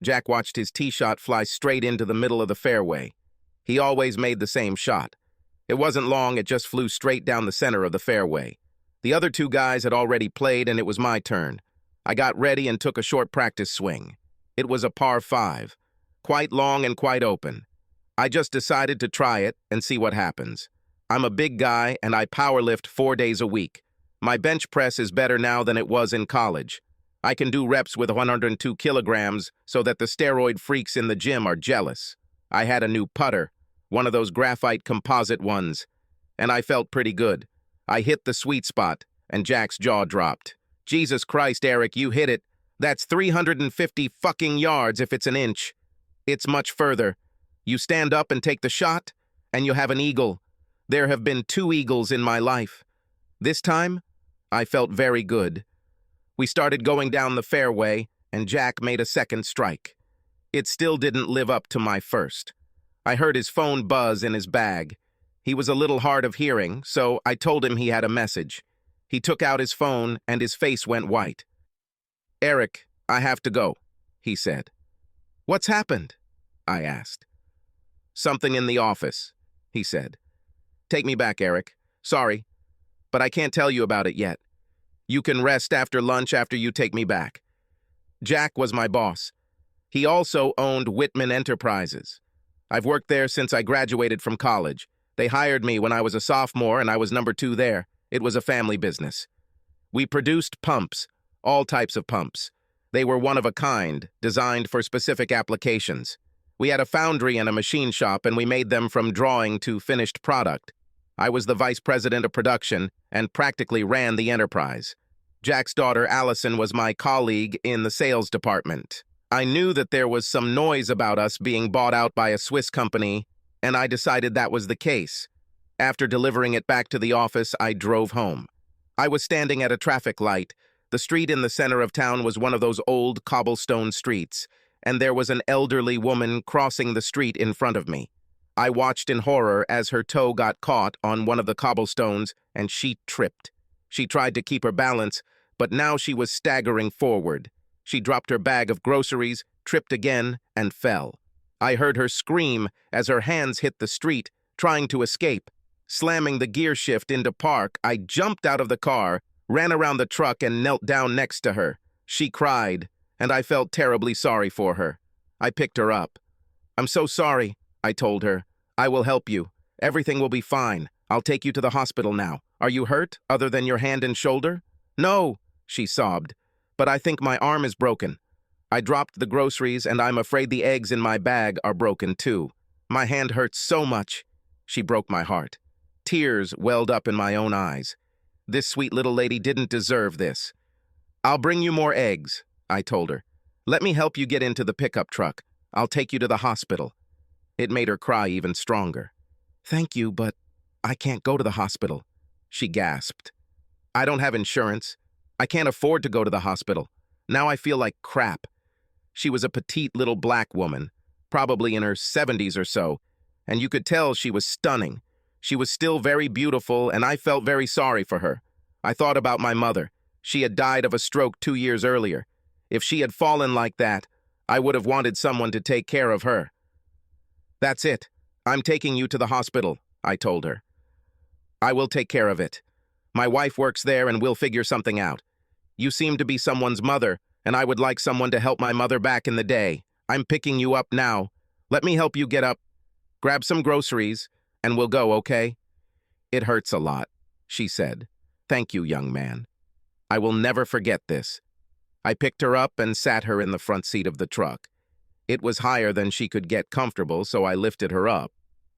Jack watched his tee shot fly straight into the middle of the fairway. He always made the same shot. It wasn't long, it just flew straight down the center of the fairway. The other two guys had already played, and it was my turn. I got ready and took a short practice swing. It was a par 5, quite long and quite open. I just decided to try it and see what happens. I'm a big guy, and I powerlift 4 days a week. My bench press is better now than it was in college. I can do reps with 102 kilograms so that the steroid freaks in the gym are jealous. I had a new putter, one of those graphite composite ones, and I felt pretty good. I hit the sweet spot, and Jack's jaw dropped. Jesus Christ, Eric, you hit it. That's 350 fucking yards if it's an inch. It's much further. You stand up and take the shot, and you have an eagle. There have been 2 eagles in my life. This time, I felt very good. We started going down the fairway, and Jack made a second strike. It still didn't live up to my first. I heard his phone buzz in his bag. He was a little hard of hearing, so I told him he had a message. He took out his phone, and his face went white. "Eric, I have to go," he said. "What's happened?" I asked. "Something in the office," he said. "Take me back, Eric. Sorry, but I can't tell you about it yet. You can rest after lunch after you take me back." Jack was my boss. He also owned Whitman Enterprises. I've worked there since I graduated from college. They hired me when I was a sophomore, and I was number 2 there. It was a family business. We produced pumps, all types of pumps. They were one of a kind, designed for specific applications. We had a foundry and a machine shop, and we made them from drawing to finished product. I was the vice president of production and practically ran the enterprise. Jack's daughter, Allison, was my colleague in the sales department. I knew that there was some noise about us being bought out by a Swiss company, and I decided that was the case. After delivering it back to the office, I drove home. I was standing at a traffic light. The street in the center of town was one of those old cobblestone streets, and there was an elderly woman crossing the street in front of me. I watched in horror as her toe got caught on one of the cobblestones, and she tripped. She tried to keep her balance, but now she was staggering forward. She dropped her bag of groceries, tripped again, and fell. I heard her scream as her hands hit the street, trying to escape. Slamming the gear shift into park, I jumped out of the car, ran around the truck, and knelt down next to her. She cried, and I felt terribly sorry for her. I picked her up. "I'm so sorry," I told her. "I will help you. Everything will be fine. I'll take you to the hospital now. Are you hurt, other than your hand and shoulder?" "No," she sobbed, "but I think my arm is broken. I dropped the groceries, and I'm afraid the eggs in my bag are broken too. My hand hurts so much." She broke my heart. Tears welled up in my own eyes. This sweet little lady didn't deserve this. "I'll bring you more eggs," I told her. "Let me help you get into the pickup truck. I'll take you to the hospital." It made her cry even stronger. "Thank you, but I can't go to the hospital," she gasped. "I don't have insurance. I can't afford to go to the hospital. Now I feel like crap." She was a petite little black woman, probably in her 70s or so, and you could tell she was stunning. She was still very beautiful, and I felt very sorry for her. I thought about my mother. She had died of a stroke 2 years earlier. If she had fallen like that, I would have wanted someone to take care of her. "That's it. I'm taking you to the hospital," I told her. "I will take care of it. My wife works there, and we'll figure something out. You seem to be someone's mother, and I would like someone to help my mother back in the day. I'm picking you up now. Let me help you get up. Grab some groceries, and we'll go, okay?" "It hurts a lot," she said. "Thank you, young man. I will never forget this." I picked her up and sat her in the front seat of the truck. It was higher than she could get comfortable, so I lifted her up.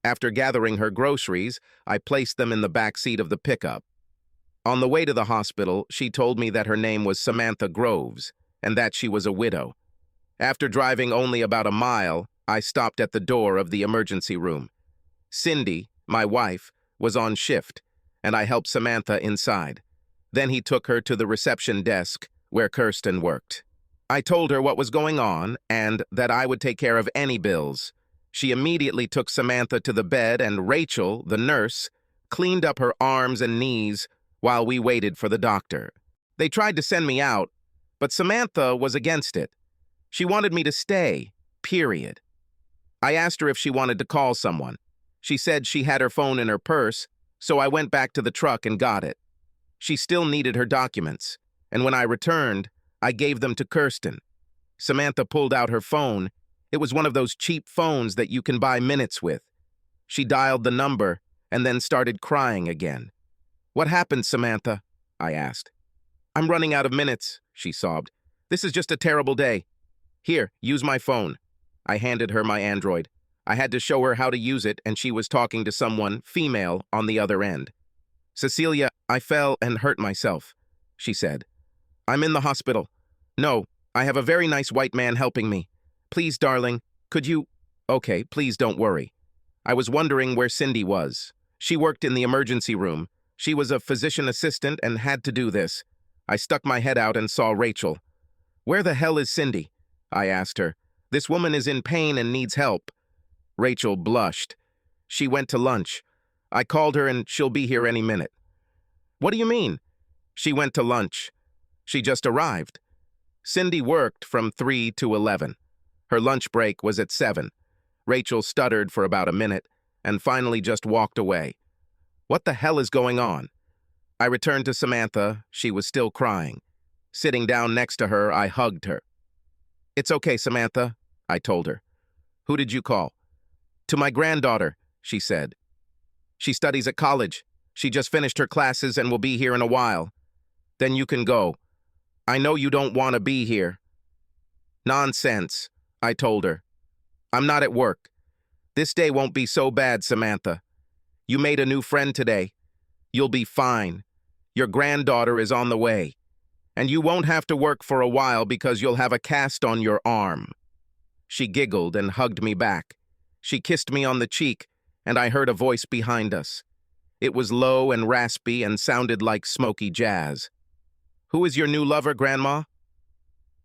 After gathering her groceries, I placed them in the back seat of the pickup. On the way to the hospital, she told me that her name was Samantha Groves, and that she was a widow. After driving only about a mile, I stopped at the door of the emergency room. Cindy, my wife, was on shift, and I helped Samantha inside. Then he took her to the reception desk, where Kirsten worked. I told her what was going on, and that I would take care of any bills. She immediately took Samantha to the bed, and Rachel, the nurse, cleaned up her arms and knees while we waited for the doctor. They tried to send me out, but Samantha was against it. She wanted me to stay, period. I asked her if she wanted to call someone. She said she had her phone in her purse, so I went back to the truck and got it. She still needed her documents, and when I returned, I gave them to Kirsten. Samantha pulled out her phone. It was one of those cheap phones that you can buy minutes with. She dialed the number and then started crying again. "What happened, Samantha?" I asked. "I'm running out of minutes," she sobbed. "This is just a terrible day. Here, use my phone." I handed her my Android. I had to show her how to use it, and she was talking to someone, female, on the other end. "Cecilia, I fell and hurt myself," she said. "I'm in the hospital. No, I have a very nice white man helping me. Please, darling, could you—" "Okay, please don't worry." I was wondering where Cindy was. She worked in the emergency room. She was a physician assistant and had to do this. I stuck my head out and saw Rachel. "Where the hell is Cindy?" I asked her. "This woman is in pain and needs help." Rachel blushed. "She went to lunch. I called her and she'll be here any minute." "What do you mean?" "She went to lunch. She just arrived." Cindy worked from 3 to 11. Her lunch break was at 7. Rachel stuttered for about a minute and finally just walked away. What the hell is going on? I returned to Samantha. She was still crying. Sitting down next to her, I hugged her. "It's okay, Samantha," I told her. "Who did you call?" "To my granddaughter," she said. "She studies at college. She just finished her classes and will be here in a while." "Then you can go. I know you don't want to be here." "Nonsense," I told her. "I'm not at work. This day won't be so bad, Samantha. You made a new friend today. You'll be fine. Your granddaughter is on the way. And you won't have to work for a while because you'll have a cast on your arm." She giggled and hugged me back. She kissed me on the cheek, and I heard a voice behind us. It was low and raspy and sounded like smoky jazz. "Who is your new lover, Grandma?"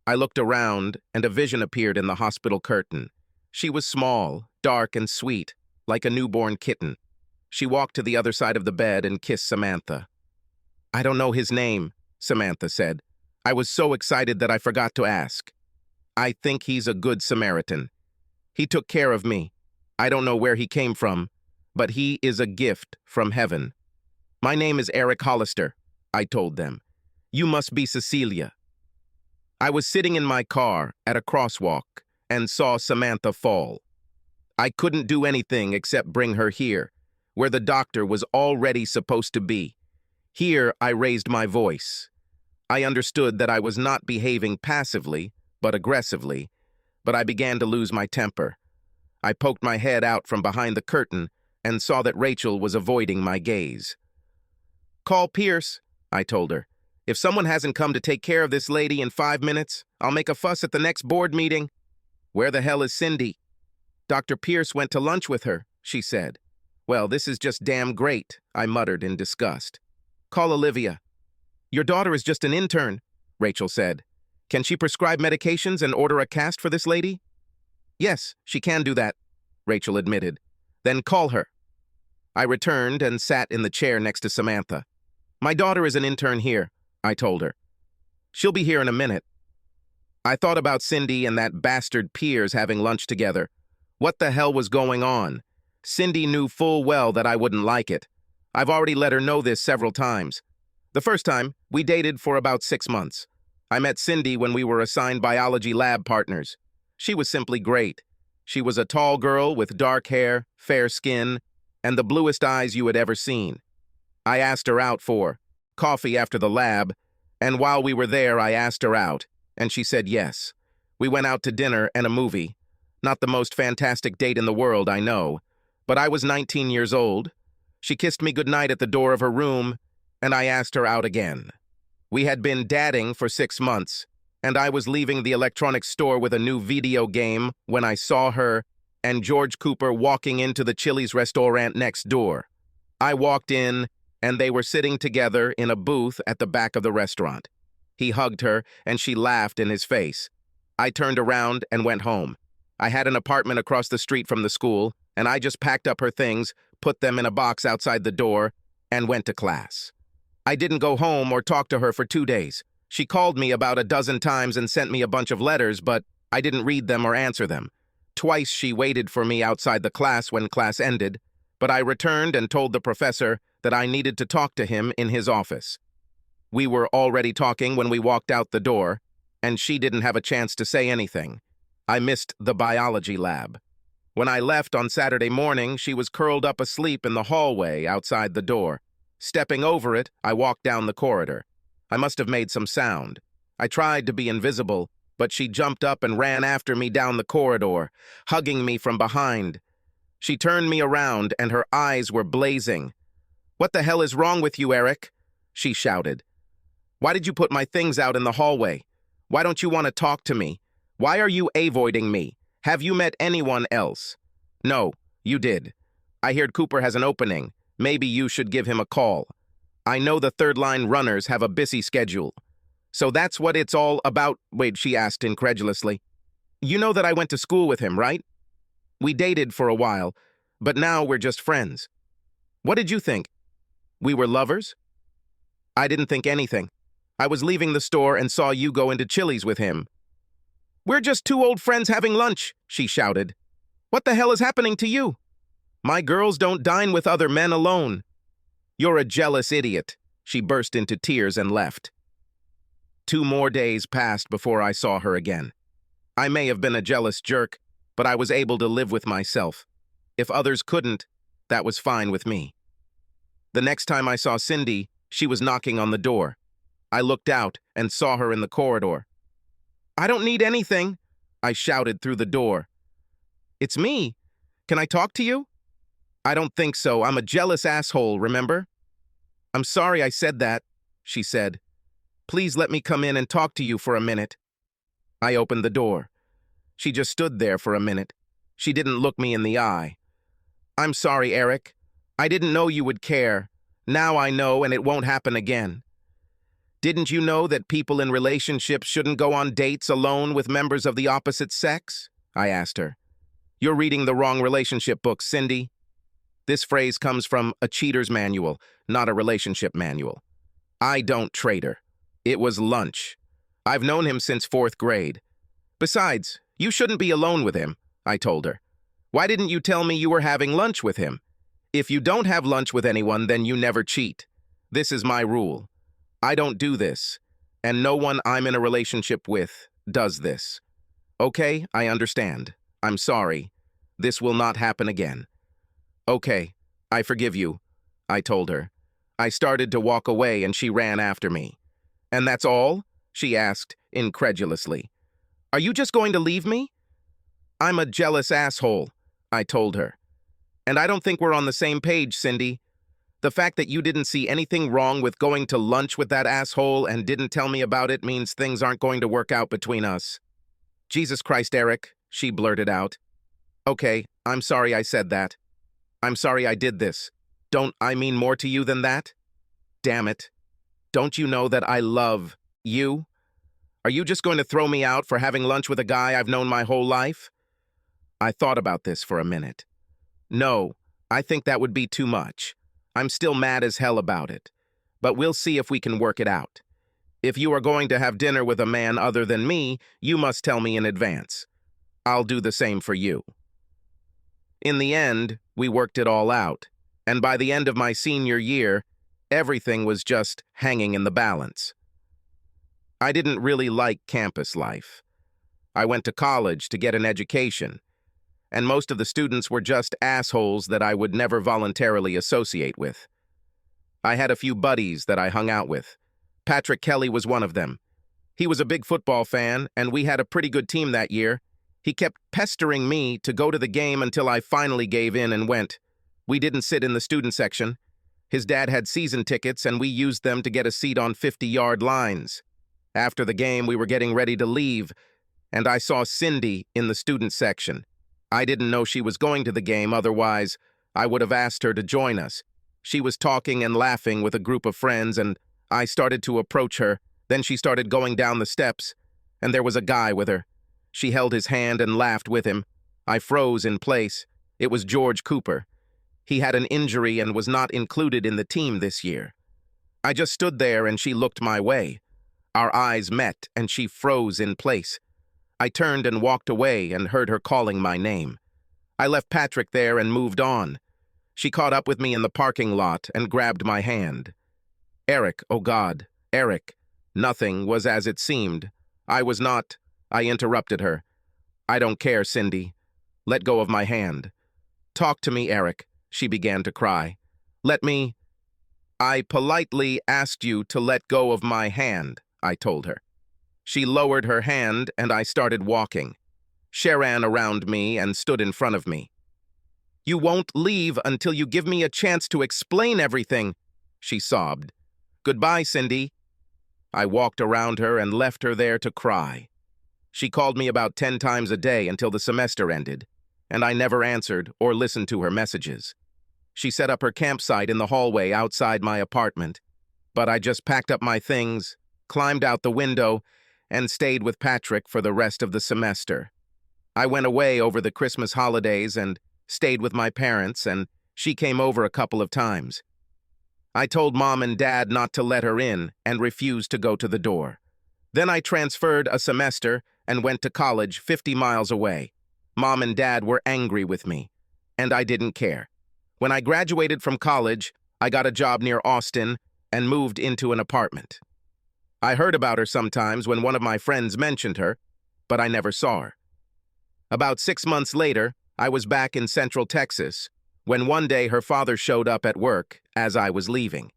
I looked around, and a vision appeared in the hospital curtain. She was small, dark, and sweet, like a newborn kitten. She walked to the other side of the bed and kissed Samantha. "I don't know his name," Samantha said. "I was so excited that I forgot to ask. I think he's a good Samaritan. He took care of me. I don't know where he came from, but he is a gift from heaven." "My name is Eric Hollister," I told them. "You must be Cecilia." I was sitting in my car at a crosswalk and saw Samantha fall. I couldn't do anything except bring her here, where the doctor was already supposed to be. Here I raised my voice. I understood that I was not behaving passively, but aggressively, but I began to lose my temper. I poked my head out from behind the curtain and saw that Rachel was avoiding my gaze. "Call Pierce," I told her. "If someone hasn't come to take care of this lady in 5 minutes, I'll make a fuss at the next board meeting." "Where the hell is Cindy?" "Dr. Pierce went to lunch with her," she said. "Well, this is just damn great," I muttered in disgust. "Call Olivia." "Your daughter is just an intern," Rachel said. "Can she prescribe medications and order a cast for this lady?" "Yes, she can do that," Rachel admitted. "Then call her." I returned and sat in the chair next to Samantha. "My daughter is an intern here," I told her. "She'll be here in a minute." I thought about Cindy and that bastard Piers having lunch together. What the hell was going on? Cindy knew full well that I wouldn't like it. I've already let her know this several times. The first time, we dated for about 6 months. I met Cindy when we were assigned biology lab partners. She was simply great. She was a tall girl with dark hair, fair skin, and the bluest eyes you had ever seen. I asked her out for coffee after the lab, and while we were there, I asked her out, and she said yes. We went out to dinner and a movie. Not the most fantastic date in the world, I know, but I was 19 years old. She kissed me goodnight at the door of her room, and I asked her out again. We had been dating for 6 months, and I was leaving the electronics store with a new video game when I saw her and George Cooper walking into the Chili's restaurant next door. I walked in, and they were sitting together in a booth at the back of the restaurant. He hugged her, and she laughed in his face. I turned around and went home. I had an apartment across the street from the school, and I just packed up her things, put them in a box outside the door, and went to class. I didn't go home or talk to her for 2 days. She called me about a dozen times and sent me a bunch of letters, but I didn't read them or answer them. Twice she waited for me outside the class when class ended, but I returned and told the professor that I needed to talk to him in his office. We were already talking when we walked out the door, and she didn't have a chance to say anything. I missed the biology lab. When I left on Saturday morning, she was curled up asleep in the hallway outside the door. Stepping over it, I walked down the corridor. I must have made some sound. I tried to be invisible, but she jumped up and ran after me down the corridor, hugging me from behind. She turned me around, and her eyes were blazing. "What the hell is wrong with you, Eric?" she shouted. "Why did you put my things out in the hallway? Why don't you want to talk to me? Why are you avoiding me? Have you met anyone else?" "No, you did. I heard Cooper has an opening. Maybe you should give him a call. I know the third-line runners have a busy schedule." "So that's what it's all about?" Wait, she asked incredulously. "You know that I went to school with him, right? We dated for a while, but now we're just friends. What did you think? We were lovers?" "I didn't think anything. I was leaving the store and saw you go into Chili's with him." "We're just two old friends having lunch," she shouted. "What the hell is happening to you? My girls don't dine with other men alone." "You're a jealous idiot." She burst into tears and left. 2 more days passed before I saw her again. I may have been a jealous jerk, but I was able to live with myself. If others couldn't, that was fine with me. The next time I saw Cindy, she was knocking on the door. I looked out and saw her in the corridor. "I don't need anything," I shouted through the door. "It's me. Can I talk to you?" "I don't think so. I'm a jealous asshole, remember?" "I'm sorry I said that," she said. "Please let me come in and talk to you for a minute." I opened the door. She just stood there for a minute. She didn't look me in the eye. "I'm sorry, Eric. I didn't know you would care. Now I know, and it won't happen again." "Didn't you know that people in relationships shouldn't go on dates alone with members of the opposite sex?" I asked her. "You're reading the wrong relationship book, Cindy." This phrase comes from a cheater's manual, not a relationship manual. I don't traitor. It was lunch. I've known him since 4th grade. Besides, you shouldn't be alone with him, I told her. "Why didn't you tell me you were having lunch with him? If you don't have lunch with anyone, then you never cheat. This is my rule. I don't do this, and no one I'm in a relationship with does this." "Okay, I understand. I'm sorry. This will not happen again." "Okay, I forgive you," I told her. I started to walk away and she ran after me. "And that's all?" she asked incredulously. "Are you just going to leave me?" "I'm a jealous asshole," I told her. "And I don't think we're on the same page, Cindy. The fact that you didn't see anything wrong with going to lunch with that asshole and didn't tell me about it means things aren't going to work out between us." "Jesus Christ, Eric," she blurted out. "Okay, I'm sorry I said that. I'm sorry I did this. Don't I mean more to you than that? Damn it. Don't you know that I love you? Are you just going to throw me out for having lunch with a guy I've known my whole life?" I thought about this for a minute. "No, I think that would be too much. I'm still mad as hell about it. But we'll see if we can work it out. If you are going to have dinner with a man other than me, you must tell me in advance. I'll do the same for you." In the end, we worked it all out, and by the end of my senior year, everything was just hanging in the balance. I didn't really like campus life. I went to college to get an education, and most of the students were just assholes that I would never voluntarily associate with. I had a few buddies that I hung out with. Patrick Kelly was one of them. He was a big football fan, and we had a pretty good team that year. He kept pestering me to go to the game until I finally gave in and went. We didn't sit in the student section. His dad had season tickets, and we used them to get a seat on 50-yard lines. After the game, we were getting ready to leave, and I saw Cindy in the student section. I didn't know she was going to the game, otherwise I would have asked her to join us. She was talking and laughing with a group of friends, and I started to approach her. Then she started going down the steps, and there was a guy with her. She held his hand and laughed with him. I froze in place. It was George Cooper. He had an injury and was not included in the team this year. I just stood there and she looked my way. Our eyes met and she froze in place. I turned and walked away and heard her calling my name. I left Patrick there and moved on. She caught up with me in the parking lot and grabbed my hand. Eric, oh God, Eric. Nothing was as it seemed. I was not. I interrupted her. I don't care, Cindy. Let go of my hand. Talk to me, Eric. She began to cry. Let me. I politely asked you to let go of my hand, I told her. She lowered her hand and I started walking. She ran around me and stood in front of me. You won't leave until you give me a chance to explain everything, she sobbed. Goodbye, Cindy. I walked around her and left her there to cry. She called me about 10 times a day until the semester ended, and I never answered or listened to her messages. She set up her campsite in the hallway outside my apartment, but I just packed up my things, climbed out the window, and stayed with Patrick for the rest of the semester. I went away over the Christmas holidays and stayed with my parents, and she came over a couple of times. I told Mom and Dad not to let her in and refused to go to the door. Then I transferred a semester and went to college 50 miles away. Mom and Dad were angry with me, and I didn't care. When I graduated from college, I got a job near Austin and moved into an apartment. I heard about her sometimes when one of my friends mentioned her, but I never saw her. About 6 months later, I was back in Central Texas, when one day her father showed up at work as I was leaving.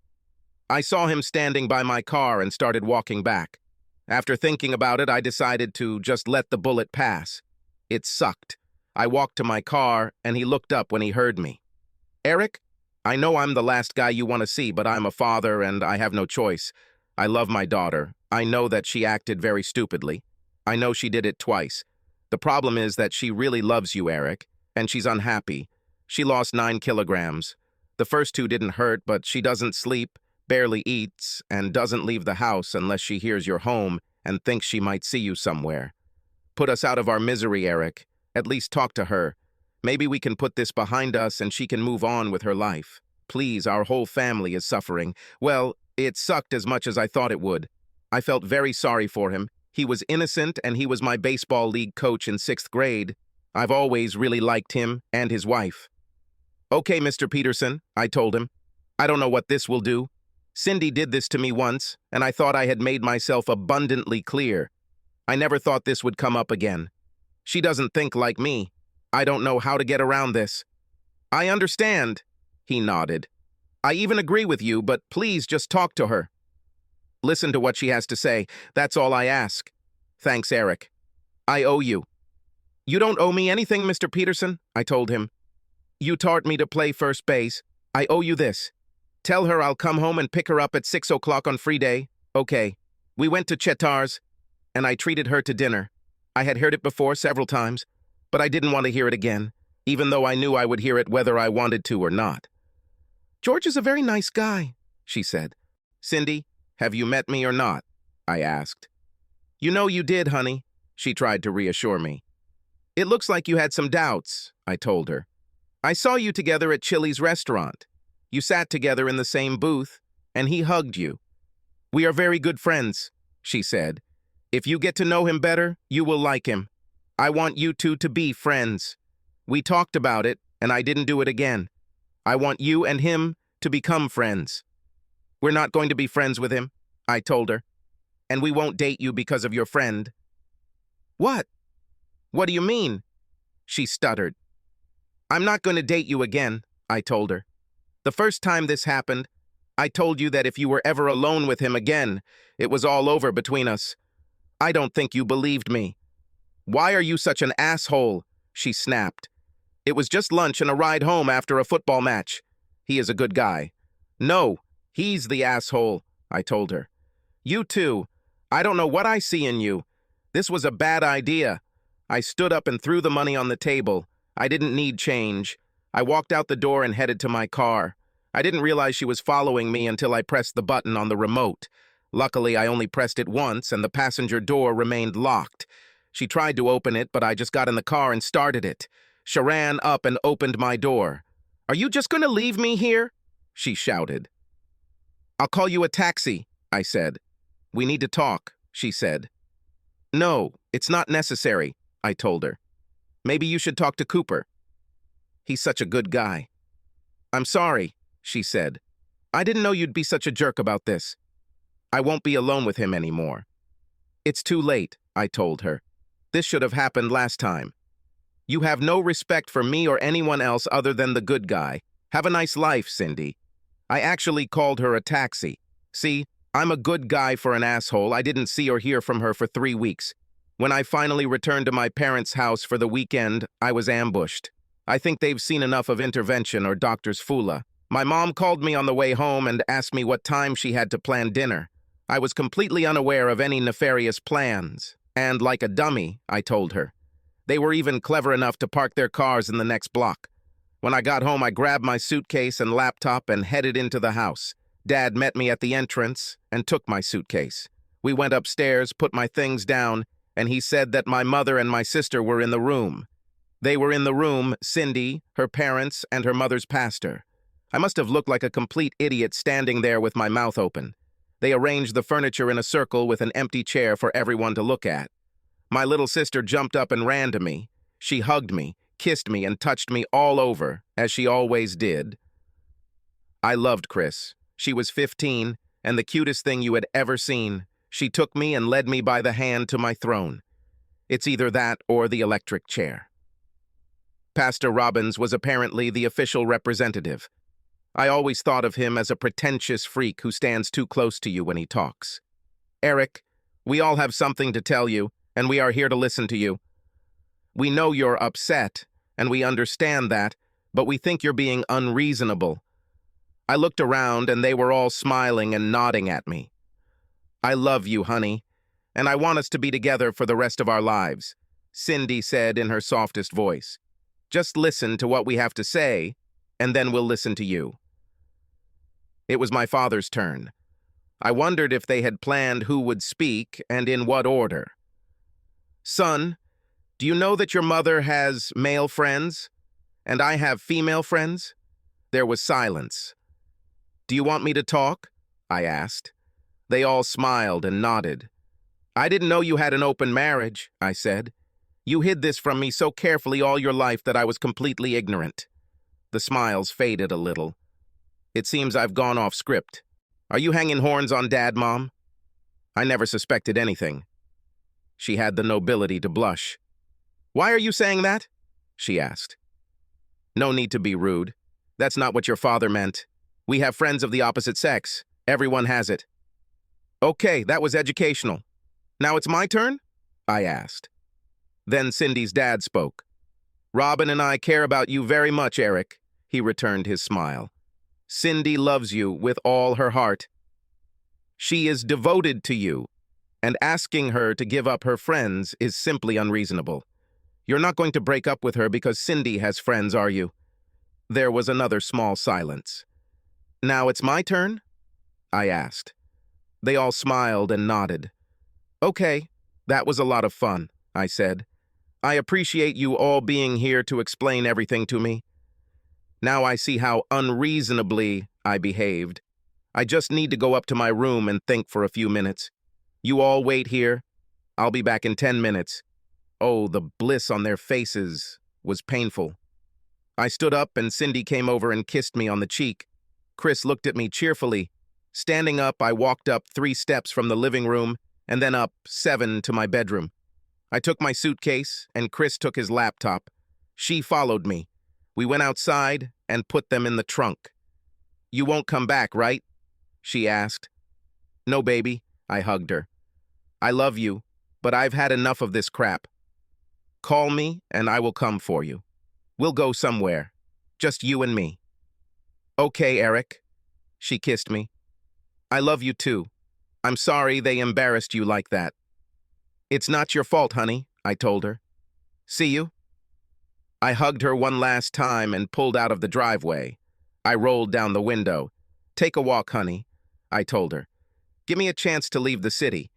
I saw him standing by my car and started walking back. After thinking about it, I decided to just let the bullet pass. It sucked. I walked to my car, and he looked up when he heard me. Eric, I know I'm the last guy you want to see, but I'm a father and I have no choice. I love my daughter. I know that she acted very stupidly. I know she did it twice. The problem is that she really loves you, Eric, and she's unhappy. She lost 9 kilograms. The first 2 didn't hurt, but she doesn't sleep, barely eats, and doesn't leave the house unless she hears you're home and thinks she might see you somewhere. Put us out of our misery, Eric. At least talk to her. Maybe we can put this behind us and she can move on with her life. Please, our whole family is suffering. Well, it sucked as much as I thought it would. I felt very sorry for him. He was innocent and he was my baseball league coach in 6th grade. I've always really liked him and his wife. Okay, Mr. Peterson, I told him. I don't know what this will do. Cindy did this to me once, and I thought I had made myself abundantly clear. I never thought this would come up again. She doesn't think like me. I don't know how to get around this. I understand, he nodded. I even agree with you, but please just talk to her. Listen to what she has to say. That's all I ask. Thanks, Eric. I owe you. You don't owe me anything, Mr. Peterson, I told him. You taught me to play first base. I owe you this. Tell her I'll come home and pick her up at 6 o'clock on free day. Okay. We went to Chetar's, and I treated her to dinner. I had heard it before several times, but I didn't want to hear it again, even though I knew I would hear it whether I wanted to or not. George is a very nice guy, she said. Cindy, have you met me or not? I asked. You know you did, honey, she tried to reassure me. It looks like you had some doubts, I told her. I saw you together at Chili's restaurant. You sat together in the same booth, and he hugged you. We are very good friends, she said. If you get to know him better, you will like him. I want you two to be friends. We talked about it, and I didn't do it again. I want you and him to become friends. We're not going to be friends with him, I told her. And we won't date you because of your friend. What? What do you mean? She stuttered. I'm not going to date you again, I told her. The first time this happened, I told you that if you were ever alone with him again, it was all over between us. I don't think you believed me. Why are you such an asshole? She snapped. It was just lunch and a ride home after a football match. He is a good guy. No, he's the asshole, I told her. You too. I don't know what I see in you. This was a bad idea. I stood up and threw the money on the table. I didn't need change. I walked out the door and headed to my car. I didn't realize she was following me until I pressed the button on the remote. Luckily, I only pressed it once, and the passenger door remained locked. She tried to open it, but I just got in the car and started it. She ran up and opened my door. Are you just going to leave me here? She shouted. I'll call you a taxi, I said. We need to talk, she said. No, it's not necessary, I told her. Maybe you should talk to Cooper. He's such a good guy. I'm sorry, she said. I didn't know you'd be such a jerk about this. I won't be alone with him anymore. It's too late, I told her. This should have happened last time. You have no respect for me or anyone else other than the good guy. Have a nice life, Cindy. I actually called her a taxi. See, I'm a good guy for an asshole. I didn't see or hear from her for 3 weeks. When I finally returned to my parents' house for the weekend, I was ambushed. I think they've seen enough of intervention or doctor's foola. My mom called me on the way home and asked me what time she had to plan dinner. I was completely unaware of any nefarious plans. And like a dummy, I told her. They were even clever enough to park their cars in the next block. When I got home, I grabbed my suitcase and laptop and headed into the house. Dad met me at the entrance and took my suitcase. We went upstairs, put my things down, and he said that my mother and my sister were in the room. They were in the room, Cindy, her parents, and her mother's pastor. I must have looked like a complete idiot standing there with my mouth open. They arranged the furniture in a circle with an empty chair for everyone to look at. My little sister jumped up and ran to me. She hugged me, kissed me, and touched me all over, as she always did. I loved Chris. She was 15, and the cutest thing you had ever seen. She took me and led me by the hand to my throne. It's either that or the electric chair. Pastor Robbins was apparently the official representative. I always thought of him as a pretentious freak who stands too close to you when he talks. Eric, we all have something to tell you, and we are here to listen to you. We know you're upset, and we understand that, but we think you're being unreasonable. I looked around, and they were all smiling and nodding at me. I love you, honey, and I want us to be together for the rest of our lives, Cindy said in her softest voice. Just listen to what we have to say, and then we'll listen to you. It was my father's turn. I wondered if they had planned who would speak and in what order. Son, do you know that your mother has male friends, and I have female friends? There was silence. Do you want me to talk? I asked. They all smiled and nodded. I didn't know you had an open marriage, I said. You hid this from me so carefully all your life that I was completely ignorant. The smiles faded a little. It seems I've gone off script. Are you hanging horns on Dad, Mom? I never suspected anything. She had the nobility to blush. Why are you saying that? She asked. No need to be rude. That's not what your father meant. We have friends of the opposite sex. Everyone has it. Okay, that was educational. Now it's my turn? I asked. Then Cindy's dad spoke. Robin and I care about you very much, Eric. He returned his smile. Cindy loves you with all her heart. She is devoted to you, and asking her to give up her friends is simply unreasonable. You're not going to break up with her because Cindy has friends, are you? There was another small silence. Now it's my turn? I asked. They all smiled and nodded. Okay, that was a lot of fun, I said. I appreciate you all being here to explain everything to me. Now I see how unreasonably I behaved. I just need to go up to my room and think for a few minutes. You all wait here. I'll be back in 10 minutes. Oh, the bliss on their faces was painful. I stood up and Cindy came over and kissed me on the cheek. Chris looked at me cheerfully. Standing up, I walked up 3 steps from the living room and then up 7 to my bedroom. I took my suitcase and Chris took his laptop. She followed me. We went outside and put them in the trunk. You won't come back, right? She asked. No, baby, I hugged her. I love you, but I've had enough of this crap. Call me and I will come for you. We'll go somewhere. Just you and me. Okay, Eric. She kissed me. I love you too. I'm sorry they embarrassed you like that. It's not your fault, honey, I told her. See you? I hugged her one last time and pulled out of the driveway. I rolled down the window. Take a walk, honey, I told her. Give me a chance to leave the city.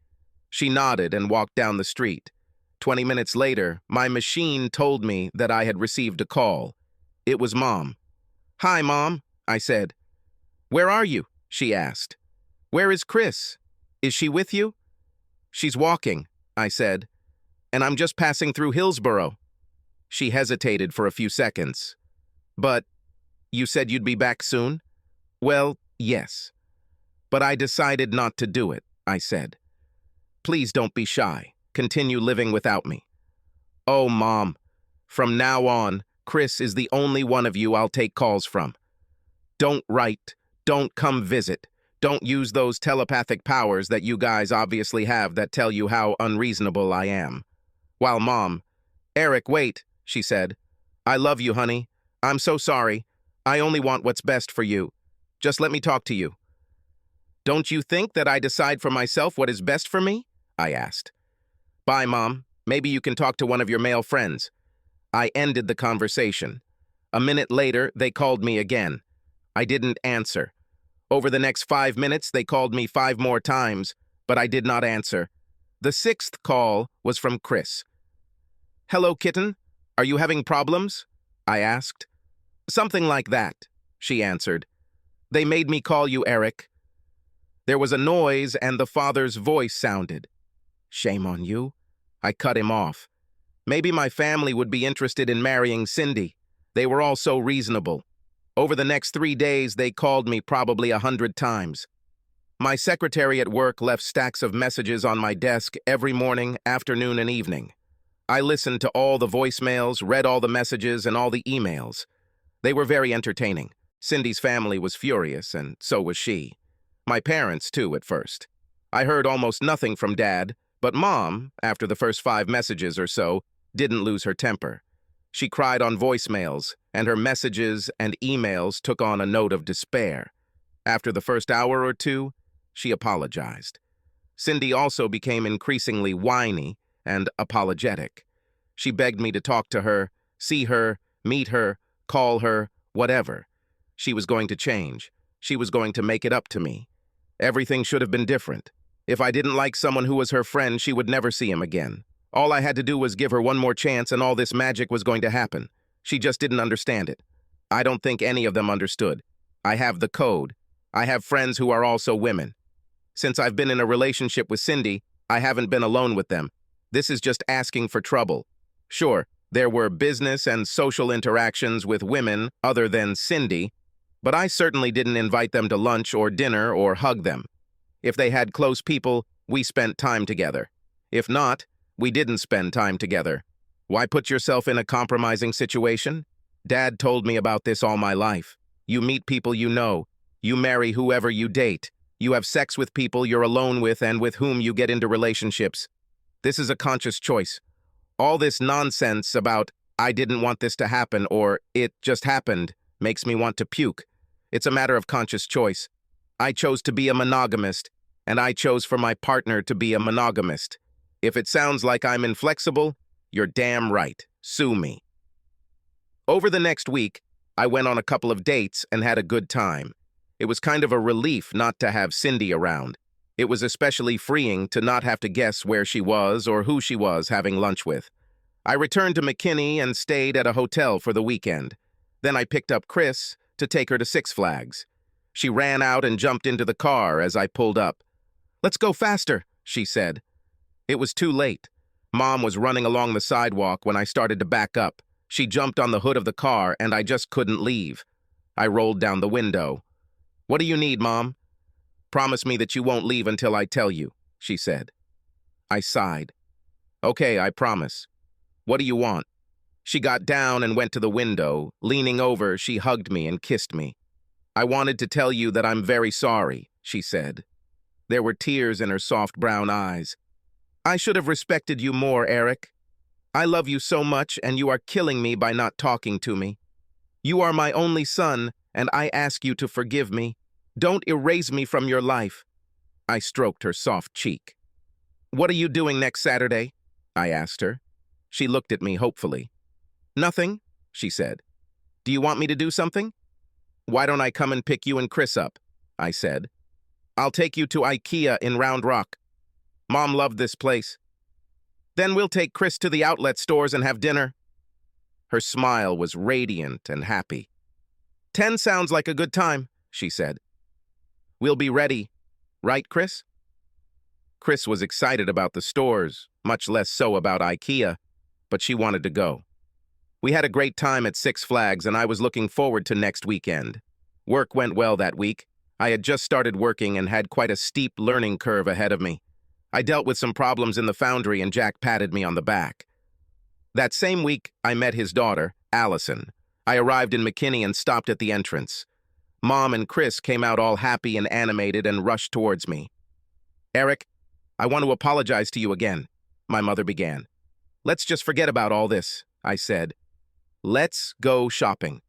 She nodded and walked down the street. 20 minutes later, my machine told me that I had received a call. It was Mom. Hi, Mom, I said. Where are you? She asked. Where is Chris? Is she with you? She's walking, I said, and I'm just passing through Hillsboro. She hesitated for a few seconds. But you said you'd be back soon? Well, yes. But I decided not to do it, I said. Please don't be shy. Continue living without me. Oh, Mom, from now on, Chris is the only one of you I'll take calls from. Don't write, don't come visit, don't use those telepathic powers that you guys obviously have that tell you how unreasonable I am. While Mom, Eric, wait, she said. I love you, honey. I'm so sorry. I only want what's best for you. Just let me talk to you. Don't you think that I decide for myself what is best for me? I asked. Bye, Mom. Maybe you can talk to one of your male friends. I ended the conversation. A minute later, they called me again. I didn't answer. Over the next 5 minutes, they called me 5 more times, but I did not answer. The 6th call was from Chris. Hello, kitten. Are you having problems? I asked. Something like that, she answered. They made me call you Eric. There was a noise and the father's voice sounded. Shame on you. I cut him off. Maybe my family would be interested in marrying Cindy. They were all so reasonable. Over the next 3 days, they called me probably 100 times. My secretary at work left stacks of messages on my desk every morning, afternoon, and evening. I listened to all the voicemails, read all the messages, and all the emails. They were very entertaining. Cindy's family was furious, and so was she. My parents, too, at first. I heard almost nothing from Dad, but Mom, after the first 5 messages or so, didn't lose her temper. She cried on voicemails, and her messages and emails took on a note of despair. After the first hour or two, she apologized. Cindy also became increasingly whiny and apologetic. She begged me to talk to her, see her, meet her, call her, whatever. She was going to change. She was going to make it up to me. Everything should have been different. If I didn't like someone who was her friend, she would never see him again. All I had to do was give her one more chance and all this magic was going to happen. She just didn't understand it. I don't think any of them understood. I have the code. I have friends who are also women. Since I've been in a relationship with Cindy, I haven't been alone with them. This is just asking for trouble. Sure, there were business and social interactions with women other than Cindy, but I certainly didn't invite them to lunch or dinner or hug them. If they had close people, we spent time together. If not, we didn't spend time together. Why put yourself in a compromising situation? Dad told me about this all my life. You meet people you know. You marry whoever you date. You have sex with people you're alone with and with whom you get into relationships. This is a conscious choice. All this nonsense about, I didn't want this to happen or it just happened, makes me want to puke. It's a matter of conscious choice. I chose to be a monogamist, and I chose for my partner to be a monogamist. If it sounds like I'm inflexible, you're damn right. Sue me. Over the next week, I went on a couple of dates and had a good time. It was kind of a relief not to have Cindy around. It was especially freeing to not have to guess where she was or who she was having lunch with. I returned to McKinney and stayed at a hotel for the weekend. Then I picked up Chris to take her to Six Flags. She ran out and jumped into the car as I pulled up. Let's go faster, she said. It was too late. Mom was running along the sidewalk when I started to back up. She jumped on the hood of the car and I just couldn't leave. I rolled down the window. What do you need, Mom? Promise me that you won't leave until I tell you, she said. I sighed. Okay, I promise. What do you want? She got down and went to the window. Leaning over, she hugged me and kissed me. I wanted to tell you that I'm very sorry, she said. There were tears in her soft brown eyes. I should have respected you more, Eric. I love you so much, and you are killing me by not talking to me. You are my only son, and I ask you to forgive me. Don't erase me from your life. I stroked her soft cheek. What are you doing next Saturday? I asked her. She looked at me hopefully. Nothing, she said. Do you want me to do something? Why don't I come and pick you and Chris up? I said. I'll take you to IKEA in Round Rock. Mom loved this place. Then we'll take Chris to the outlet stores and have dinner. Her smile was radiant and happy. 10 sounds like a good time, she said. We'll be ready. Right, Chris? Chris was excited about the stores, much less so about IKEA, but she wanted to go. We had a great time at Six Flags, and I was looking forward to next weekend. Work went well that week. I had just started working and had quite a steep learning curve ahead of me. I dealt with some problems in the foundry, and Jack patted me on the back. That same week, I met his daughter, Allison. I arrived in McKinney and stopped at the entrance. Mom and Chris came out all happy and animated and rushed towards me. "Eric, I want to apologize to you again," my mother began. "Let's just forget about all this," I said. "Let's go shopping.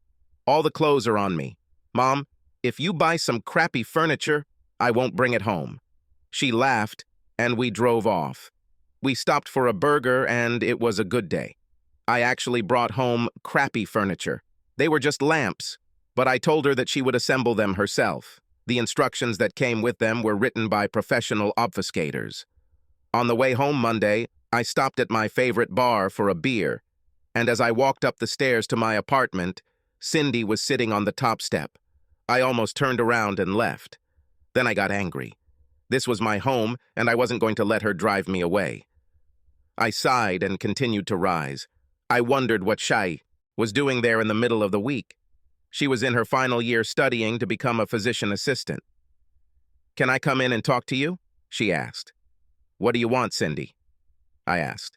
All the clothes are on me. Mom, if you buy some crappy furniture, I won't bring it home." She laughed, and we drove off. We stopped for a burger, and it was a good day. I actually brought home crappy furniture. They were just lamps, but I told her that she would assemble them herself. The instructions that came with them were written by professional obfuscators. On the way home Monday, I stopped at my favorite bar for a beer, and as I walked up the stairs to my apartment, Cindy was sitting on the top step. I almost turned around and left. Then I got angry. This was my home, and I wasn't going to let her drive me away. I sighed and continued to rise. I wondered what Shai was doing there in the middle of the week. She was in her final year studying to become a physician assistant. "Can I come in and talk to you?" she asked. "What do you want, Cindy?" I asked.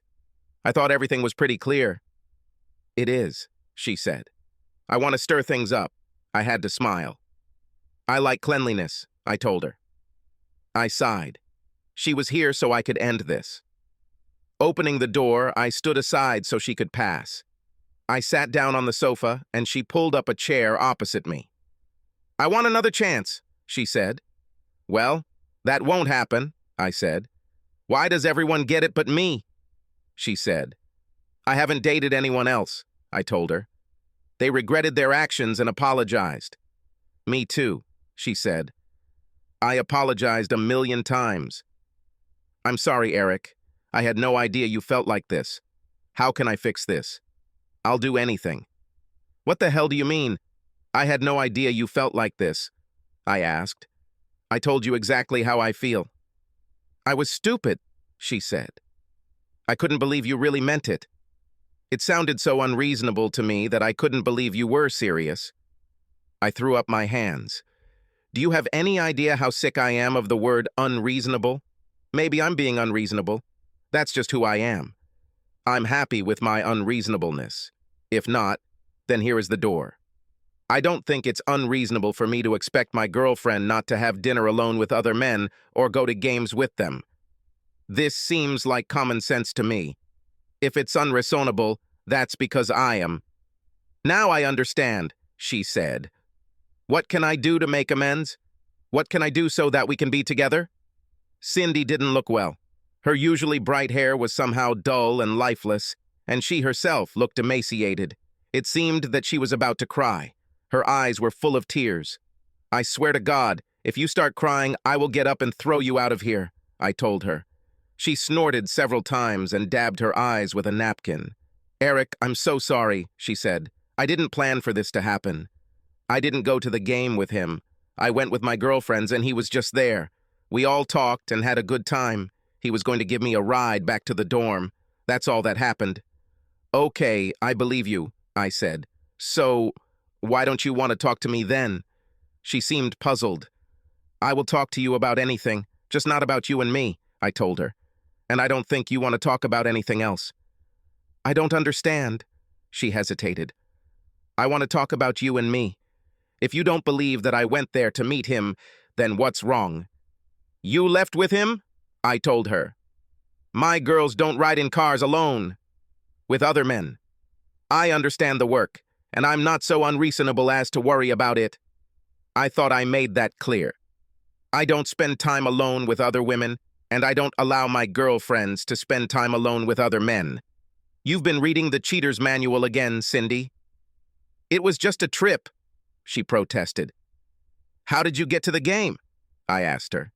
"I thought everything was pretty clear." "It is," she said. "I want to stir things up." I had to smile. "I like cleanliness," I told her. I sighed. She was here so I could end this. Opening the door, I stood aside so she could pass. I sat down on the sofa, and she pulled up a chair opposite me. "I want another chance," she said. "Well, that won't happen," I said. "Why does everyone get it but me?" she said. "I haven't dated anyone else," I told her. "They regretted their actions and apologized." "Me too," she said. "I apologized 1,000,000 times. I'm sorry, Eric. I had no idea you felt like this. How can I fix this? I'll do anything." "What the hell do you mean? I had no idea you felt like this," I asked. "I told you exactly how I feel." "I was stupid," she said. "I couldn't believe you really meant it. It sounded so unreasonable to me that I couldn't believe you were serious." I threw up my hands. "Do you have any idea how sick I am of the word unreasonable? Maybe I'm being unreasonable. That's just who I am. I'm happy with my unreasonableness. If not, then here is the door. I don't think it's unreasonable for me to expect my girlfriend not to have dinner alone with other men or go to games with them. This seems like common sense to me. If it's unreasonable, that's because I am." "Now I understand," she said. "What can I do to make amends? What can I do so that we can be together?" Cindy didn't look well. Her usually bright hair was somehow dull and lifeless, and she herself looked emaciated. It seemed that she was about to cry. Her eyes were full of tears. "I swear to God, if you start crying, I will get up and throw you out of here," I told her. She snorted several times and dabbed her eyes with a napkin. "Eric, I'm so sorry," she said. "I didn't plan for this to happen. I didn't go to the game with him. I went with my girlfriends and he was just there. We all talked and had a good time. He was going to give me a ride back to the dorm. That's all that happened." "Okay, I believe you," I said. "So, why don't you want to talk to me then?" She seemed puzzled. "I will talk to you about anything, just not about you and me," I told her. "And I don't think you want to talk about anything else." "I don't understand," she hesitated. "I want to talk about you and me. If you don't believe that I went there to meet him, then what's wrong?" "You left with him?" I told her. "My girls don't ride in cars alone. With other men. I understand the work, and I'm not so unreasonable as to worry about it. I thought I made that clear. I don't spend time alone with other women, and I don't allow my girlfriends to spend time alone with other men. You've been reading the cheater's manual again, Cindy." "It was just a trip," she protested. "How did you get to the game?" I asked her.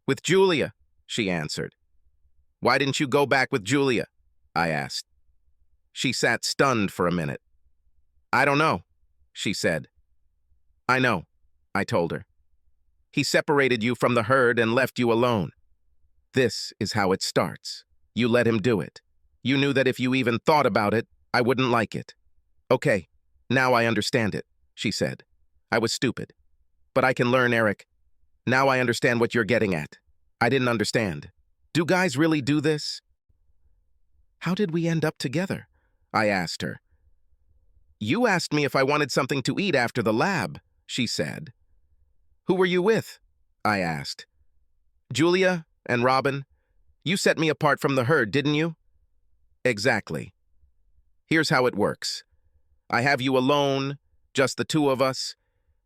"With Julia," she answered. "Why didn't you go back with Julia?" I asked. She sat stunned for a minute. "I don't know," she said. "I know," I told her. "He separated you from the herd and left you alone." This is how it starts. You let him do it. You knew that if you even thought about it, I wouldn't like it. Okay, now I understand it, she said. I was stupid. But I can learn, Eric. Now I understand what you're getting at. I didn't understand. Do guys really do this? How did we end up together? I asked her. You asked me if I wanted something to eat after the lab, she said. Who were you with? I asked. Julia and Robin. You set me apart from the herd, didn't you? Exactly. Here's how it works. I have you alone, just the two of us,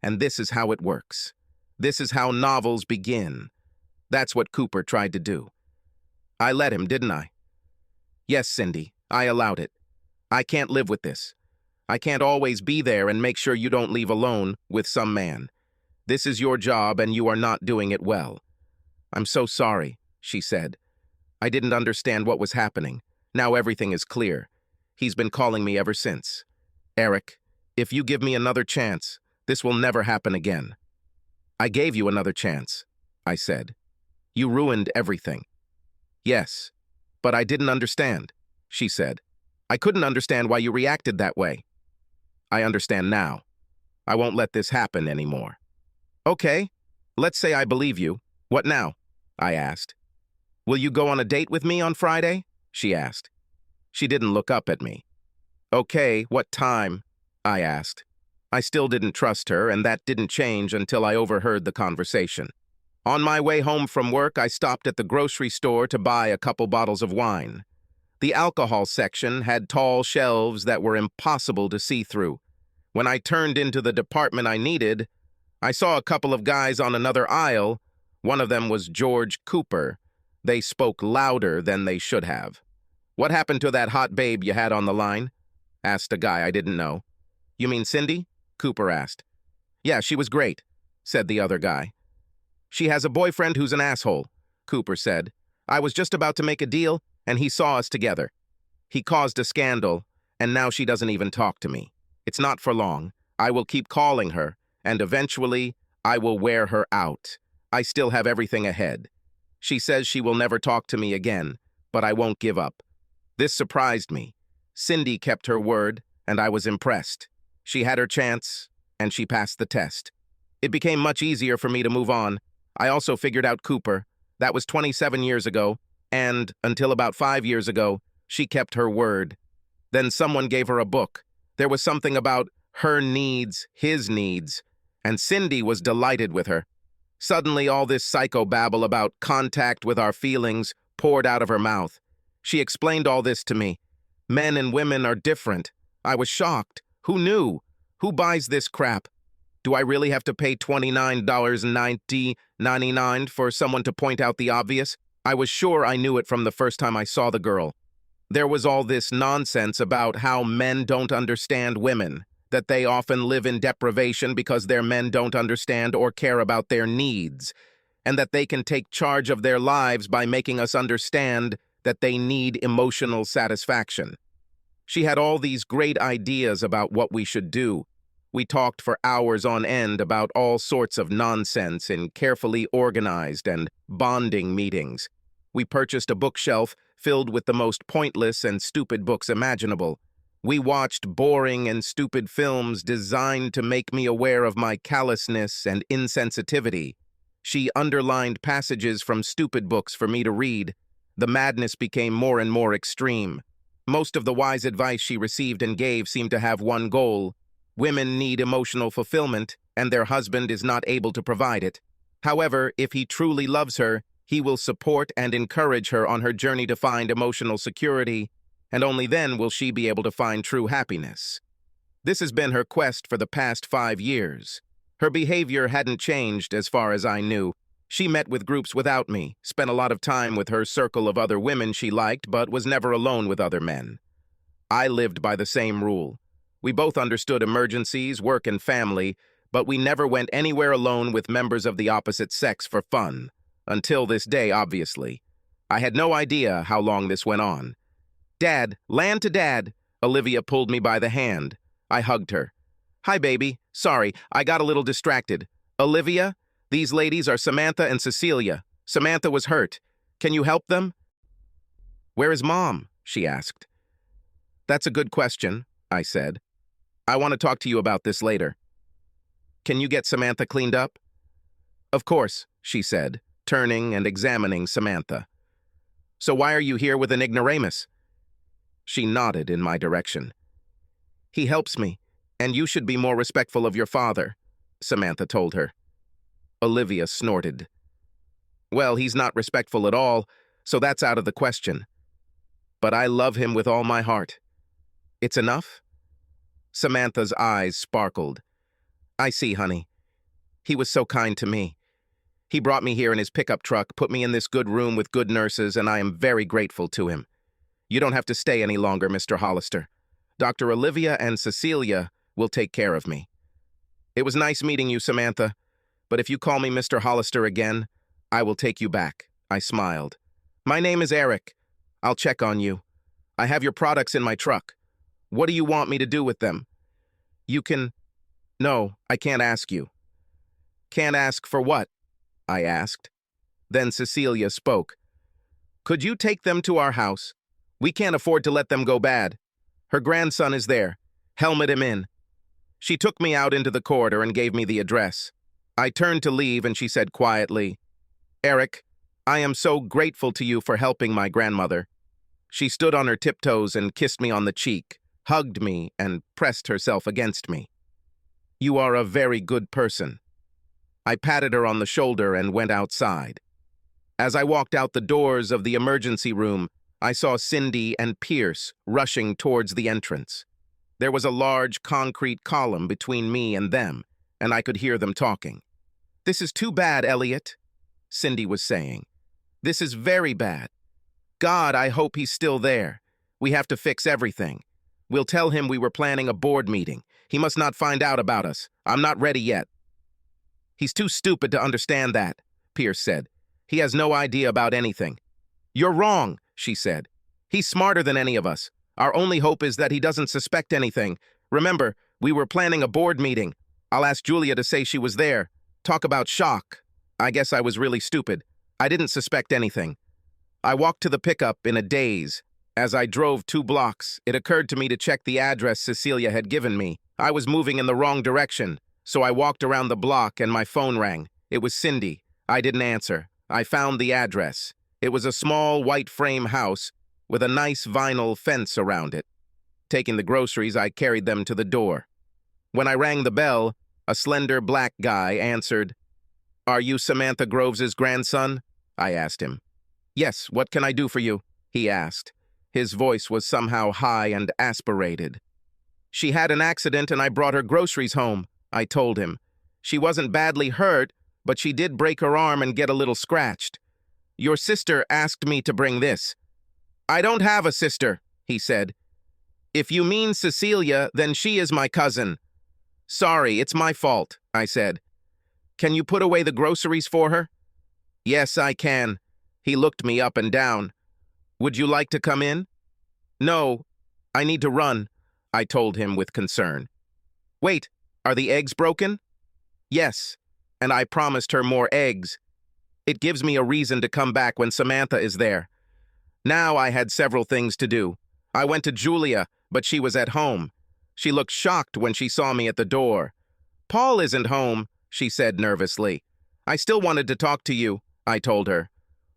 and this is how it works. This is how novels begin. That's what Cooper tried to do. I let him, didn't I? Yes, Cindy, I allowed it. I can't live with this. I can't always be there and make sure you don't leave alone with some man. This is your job and you are not doing it well. I'm so sorry, she said. I didn't understand what was happening. Now everything is clear. He's been calling me ever since. Eric, if you give me another chance, this will never happen again. I gave you another chance, I said. You ruined everything. Yes, but I didn't understand, she said. I couldn't understand why you reacted that way. I understand now. I won't let this happen anymore. Okay, let's say I believe you. What now? I asked. Will you go on a date with me on Friday? She asked. She didn't look up at me. Okay, what time? I asked. I still didn't trust her, and that didn't change until I overheard the conversation. On my way home from work, I stopped at the grocery store to buy a couple bottles of wine. The alcohol section had tall shelves that were impossible to see through. When I turned into the department I needed, I saw a couple of guys on another aisle. One of them was George Cooper. They spoke louder than they should have. What happened to that hot babe you had on the line? Asked a guy I didn't know. You mean Cindy? Cooper asked. Yeah, she was great, said the other guy. She has a boyfriend who's an asshole, Cooper said. I was just about to make a deal, and he saw us together. He caused a scandal, and now she doesn't even talk to me. It's not for long. I will keep calling her, and eventually, I will wear her out. I still have everything ahead. She says she will never talk to me again, but I won't give up. This surprised me. Cindy kept her word, and I was impressed. She had her chance, and she passed the test. It became much easier for me to move on. I also figured out Cooper. That was 27 years ago, and, until about 5 years ago, she kept her word. Then someone gave her a book. There was something about her needs, his needs, and Cindy was delighted with her. Suddenly, all this psychobabble about contact with our feelings poured out of her mouth. She explained all this to me. Men and women are different. I was shocked. Who knew? Who buys this crap? Do I really have to pay $29.99 for someone to point out the obvious? I was sure I knew it from the first time I saw the girl. There was all this nonsense about how men don't understand women, that they often live in deprivation because their men don't understand or care about their needs, and that they can take charge of their lives by making us understand that they need emotional satisfaction. She had all these great ideas about what we should do. We talked for hours on end about all sorts of nonsense in carefully organized and bonding meetings. We purchased a bookshelf filled with the most pointless and stupid books imaginable. We watched boring and stupid films designed to make me aware of my callousness and insensitivity. She underlined passages from stupid books for me to read. The madness became more and more extreme. Most of the wise advice she received and gave seemed to have one goal. Women need emotional fulfillment, and their husband is not able to provide it. However, if he truly loves her, he will support and encourage her on her journey to find emotional security, and only then will she be able to find true happiness. This has been her quest for the past 5 years. Her behavior hadn't changed as far as I knew. She met with groups without me, spent a lot of time with her circle of other women she liked, but was never alone with other men. I lived by the same rule. We both understood emergencies, work, and family, but we never went anywhere alone with members of the opposite sex for fun. Until this day, obviously. I had no idea how long this went on. Dad, land to Dad. Olivia pulled me by the hand. I hugged her. Hi, baby. Sorry, I got a little distracted. Olivia, these ladies are Samantha and Cecilia. Samantha was hurt. Can you help them? Where is Mom? She asked. That's a good question, I said. I want to talk to you about this later. Can you get Samantha cleaned up? Of course, she said, turning and examining Samantha. So why are you here with an ignoramus? She nodded in my direction. He helps me, and you should be more respectful of your father, Samantha told her. Olivia snorted. Well, he's not respectful at all, so that's out of the question. But I love him with all my heart. It's enough? Samantha's eyes sparkled. I see, honey. He was so kind to me. He brought me here in his pickup truck, put me in this good room with good nurses, and I am very grateful to him. You don't have to stay any longer, Mr. Hollister. Dr. Olivia and Cecilia will take care of me. It was nice meeting you, Samantha, but if you call me Mr. Hollister again, I will take you back. I smiled. My name is Eric. I'll check on you. I have your products in my truck. What do you want me to do with them? You can... No, I can't ask you. Can't ask for what? I asked. Then Cecilia spoke. Could you take them to our house? We can't afford to let them go bad. Her grandson is there. Helmet him in. She took me out into the corridor and gave me the address. I turned to leave and she said quietly, Eric, I am so grateful to you for helping my grandmother. She stood on her tiptoes and kissed me on the cheek, hugged me, and pressed herself against me. You are a very good person. I patted her on the shoulder and went outside. As I walked out the doors of the emergency room, I saw Cindy and Pierce rushing towards the entrance. There was a large concrete column between me and them, and I could hear them talking. This is too bad, Elliot, Cindy was saying. This is very bad. God, I hope he's still there. We have to fix everything. We'll tell him we were planning a board meeting. He must not find out about us. I'm not ready yet. He's too stupid to understand that, Pierce said. He has no idea about anything. You're wrong, she said. He's smarter than any of us. Our only hope is that he doesn't suspect anything. Remember, we were planning a board meeting. I'll ask Julia to say she was there. Talk about shock. I guess I was really stupid. I didn't suspect anything. I walked to the pickup in a daze. As I drove 2 blocks, it occurred to me to check the address Cecilia had given me. I was moving in the wrong direction, so I walked around the block and my phone rang. It was Cindy. I didn't answer. I found the address. It was a small white frame house with a nice vinyl fence around it. Taking the groceries, I carried them to the door. When I rang the bell, a slender black guy answered. Are you Samantha Groves' grandson? I asked him. Yes, what can I do for you? He asked. His voice was somehow high and aspirated. She had an accident and I brought her groceries home, I told him. She wasn't badly hurt, but she did break her arm and get a little scratched. Your sister asked me to bring this. I don't have a sister, he said. If you mean Cecilia, then she is my cousin. Sorry, it's my fault, I said. Can you put away the groceries for her? Yes, I can. He looked me up and down. Would you like to come in? No, I need to run, I told him with concern. Wait, are the eggs broken? Yes, and I promised her more eggs. It gives me a reason to come back when Samantha is there. Now I had several things to do. I went to Julia, but she was at home. She looked shocked when she saw me at the door. Paul isn't home, she said nervously. I still wanted to talk to you, I told her.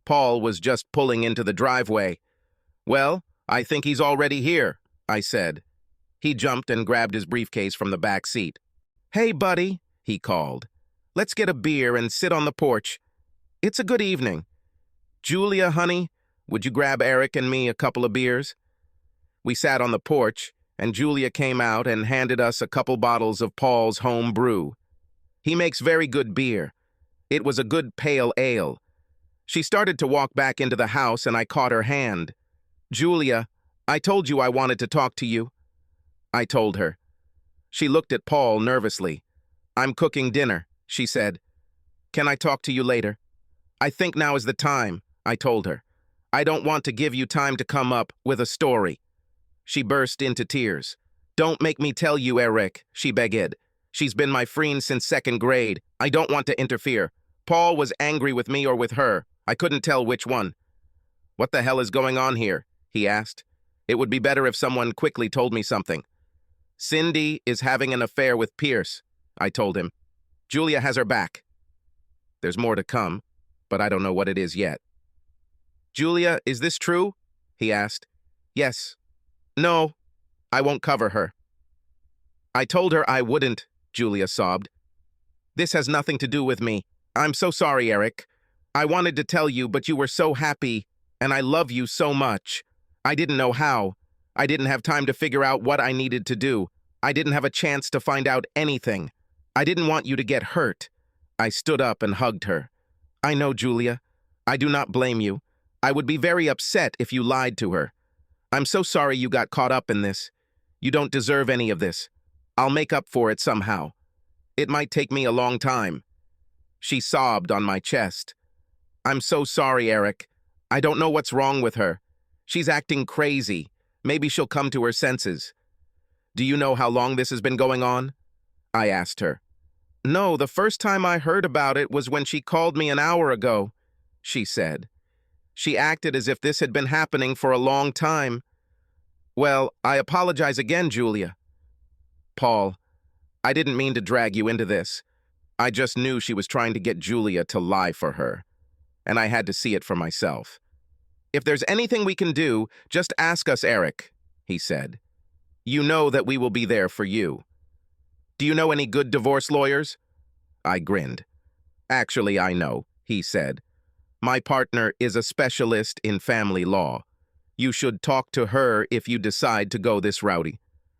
Paul was just pulling into the driveway. Well, I think he's already here, I said. He jumped and grabbed his briefcase from the back seat. Hey, buddy, he called. Let's get a beer and sit on the porch. It's a good evening. Julia, honey, would you grab Eric and me a couple of beers? We sat on the porch, and Julia came out and handed us a couple bottles of Paul's home brew. He makes very good beer. It was a good pale ale. She started to walk back into the house, and I caught her hand. Julia, I told you I wanted to talk to you. I told her. She looked at Paul nervously. I'm cooking dinner, she said. Can I talk to you later? I think now is the time, I told her. I don't want to give you time to come up with a story. She burst into tears. Don't make me tell you, Eric, she begged. She's been my friend since 2nd grade. I don't want to interfere. Paul was angry with me or with her. I couldn't tell which one. "What the hell is going on here?" he asked. "It would be better if someone quickly told me something." "Cindy is having an affair with Pierce," I told him. "Julia has her back." There's more to come, but I don't know what it is yet. "Julia, is this true?" he asked. "Yes." "No, I won't cover her." "I told her I wouldn't," Julia sobbed. "This has nothing to do with me. I'm so sorry, Eric. I wanted to tell you, but you were so happy, and I love you so much. I didn't know how. I didn't have time to figure out what I needed to do. I didn't have a chance to find out anything. I didn't want you to get hurt." I stood up and hugged her. "I know, Julia. I do not blame you. I would be very upset if you lied to her. I'm so sorry you got caught up in this. You don't deserve any of this. I'll make up for it somehow. It might take me a long time." She sobbed on my chest. "I'm so sorry, Eric. I don't know what's wrong with her. She's acting crazy. Maybe she'll come to her senses." "Do you know how long this has been going on?" I asked her. "No, the first time I heard about it was when she called me an hour ago," she said. "She acted as if this had been happening for a long time." "Well, I apologize again, Julia." "Paul, I didn't mean to drag you into this. I just knew she was trying to get Julia to lie for her, and I had to see it for myself. If there's anything we can do, just ask us, Eric," he said. "You know that we will be there for you. Do you know any good divorce lawyers?" I grinned. "Actually, I know," he said. "My partner is a specialist in family law. You should talk to her if you decide to go this route."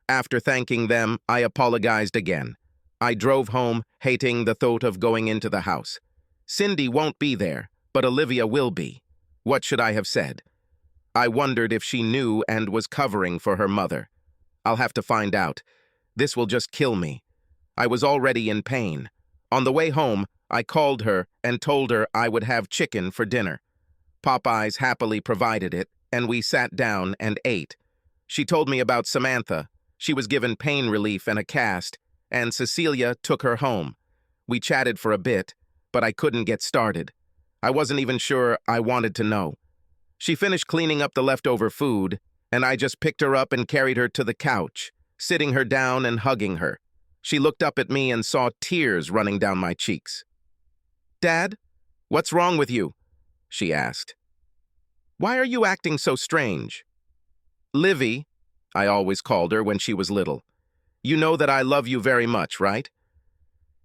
After thanking them, I apologized again. I drove home, hating the thought of going into the house. Cindy won't be there, but Olivia will be. What should I have said? I wondered if she knew and was covering for her mother. I'll have to find out. This will just kill me. I was already in pain. On the way home, I called her and told her I would have chicken for dinner. Popeyes happily provided it, and we sat down and ate. She told me about Samantha. She was given pain relief and a cast, and Cecilia took her home. We chatted for a bit, but I couldn't get started. I wasn't even sure I wanted to know. She finished cleaning up the leftover food, and I just picked her up and carried her to the couch, sitting her down and hugging her. She looked up at me and saw tears running down my cheeks. "Dad, what's wrong with you?" she asked. "Why are you acting so strange?" "Livy," I always called her when she was little. "You know that I love you very much, right?"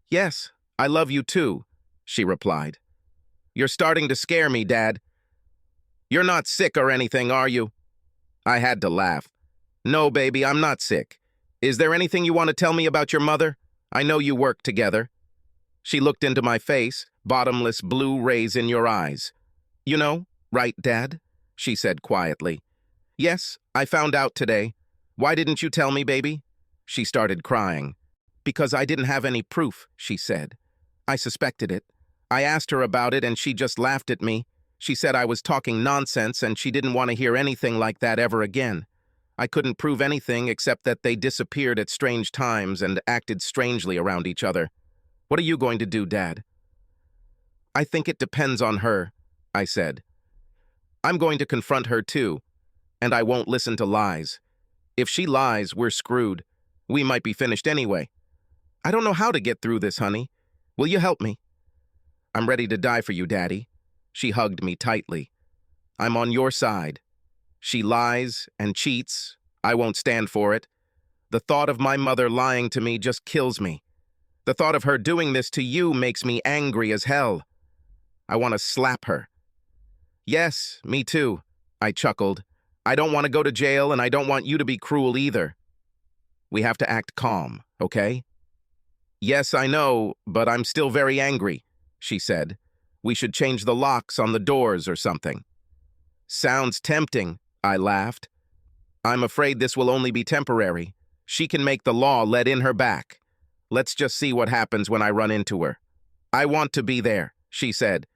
"Yes, I love you too," she replied. "You're starting to scare me, Dad." "You're not sick or anything, are you?" I had to laugh. "No, baby, I'm not sick. Is there anything you want to tell me about your mother? I know you work together." She looked into my face, bottomless blue rays in your eyes. "You know, right, Dad?" she said quietly. "Yes, I found out today. Why didn't you tell me, baby?" She started crying. "Because I didn't have any proof," she said. "I suspected it. I asked her about it and she just laughed at me. She said I was talking nonsense and she didn't want to hear anything like that ever again. I couldn't prove anything except that they disappeared at strange times and acted strangely around each other. What are you going to do, Dad?" "I think it depends on her," I said. "I'm going to confront her too, and I won't listen to lies. If she lies, we're screwed. We might be finished anyway. I don't know how to get through this, honey. Will you help me?" "I'm ready to die for you, Daddy." She hugged me tightly. "I'm on your side. She lies and cheats. I won't stand for it. The thought of my mother lying to me just kills me. The thought of her doing this to you makes me angry as hell. I want to slap her." "Yes, me too," I chuckled. "I don't want to go to jail and I don't want you to be cruel either. We have to act calm, okay?" "Yes, I know, but I'm still very angry," she said. "We should change the locks on the doors or something." "Sounds tempting," I laughed. "I'm afraid this will only be temporary. She can make the law let in her back. Let's just see what happens when I run into her." "I want to be there," she said.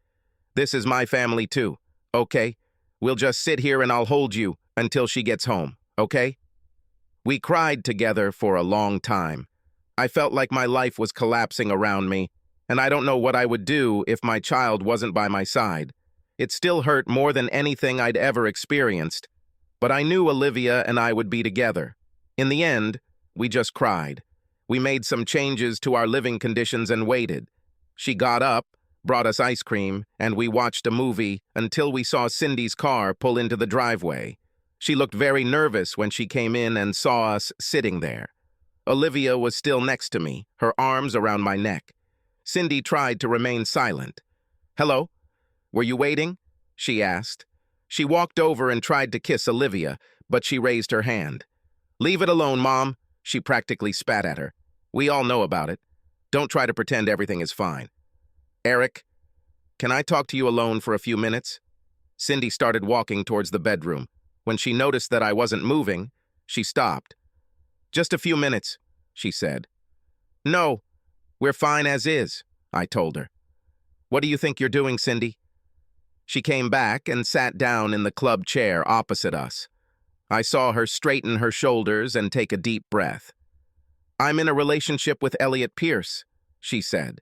"This is my family too, okay? We'll just sit here and I'll hold you until she gets home, okay?" We cried together for a long time. I felt like my life was collapsing around me, and I don't know what I would do if my child wasn't by my side. It still hurt more than anything I'd ever experienced, but I knew Olivia and I would be together. In the end, we just cried. We made some changes to our living conditions and waited. She got up, brought us ice cream, and we watched a movie until we saw Cindy's car pull into the driveway. She looked very nervous when she came in and saw us sitting there. Olivia was still next to me, her arms around my neck. Cindy tried to remain silent. "Hello? Were you waiting?" she asked. She walked over and tried to kiss Olivia, but she raised her hand. "Leave it alone, Mom," she practically spat at her. "We all know about it. Don't try to pretend everything is fine." "Eric, can I talk to you alone for a few minutes?" Cindy started walking towards the bedroom. When she noticed that I wasn't moving, she stopped. "Just a few minutes," she said. "No, we're fine as is," I told her. "What do you think you're doing, Cindy?" She came back and sat down in the club chair opposite us. I saw her straighten her shoulders and take a deep breath. "I'm in a relationship with Elliot Pierce," she said.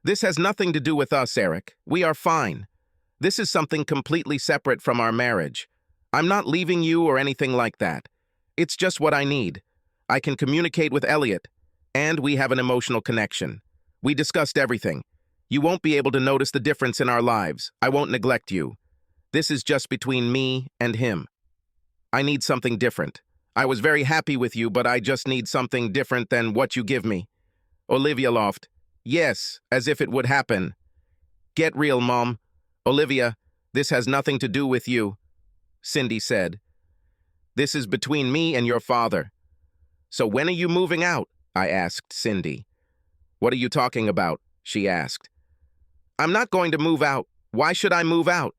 "This has nothing to do with us, Eric. We are fine. This is something completely separate from our marriage. I'm not leaving you or anything like that. It's just what I need. I can communicate with Elliot, and we have an emotional connection. We discussed everything. You won't be able to notice the difference in our lives. I won't neglect you. This is just between me and him. I need something different. I was very happy with you, but I just need something different than what you give me." Olivia laughed. "Yes, as if it would happen." "Get real, Mom. Olivia, this has nothing to do with you," Cindy said. "This is between me and your father." "So when are you moving out?" I asked Cindy. "What are you talking about?" she asked. "I'm not going to move out. Why should I move out?"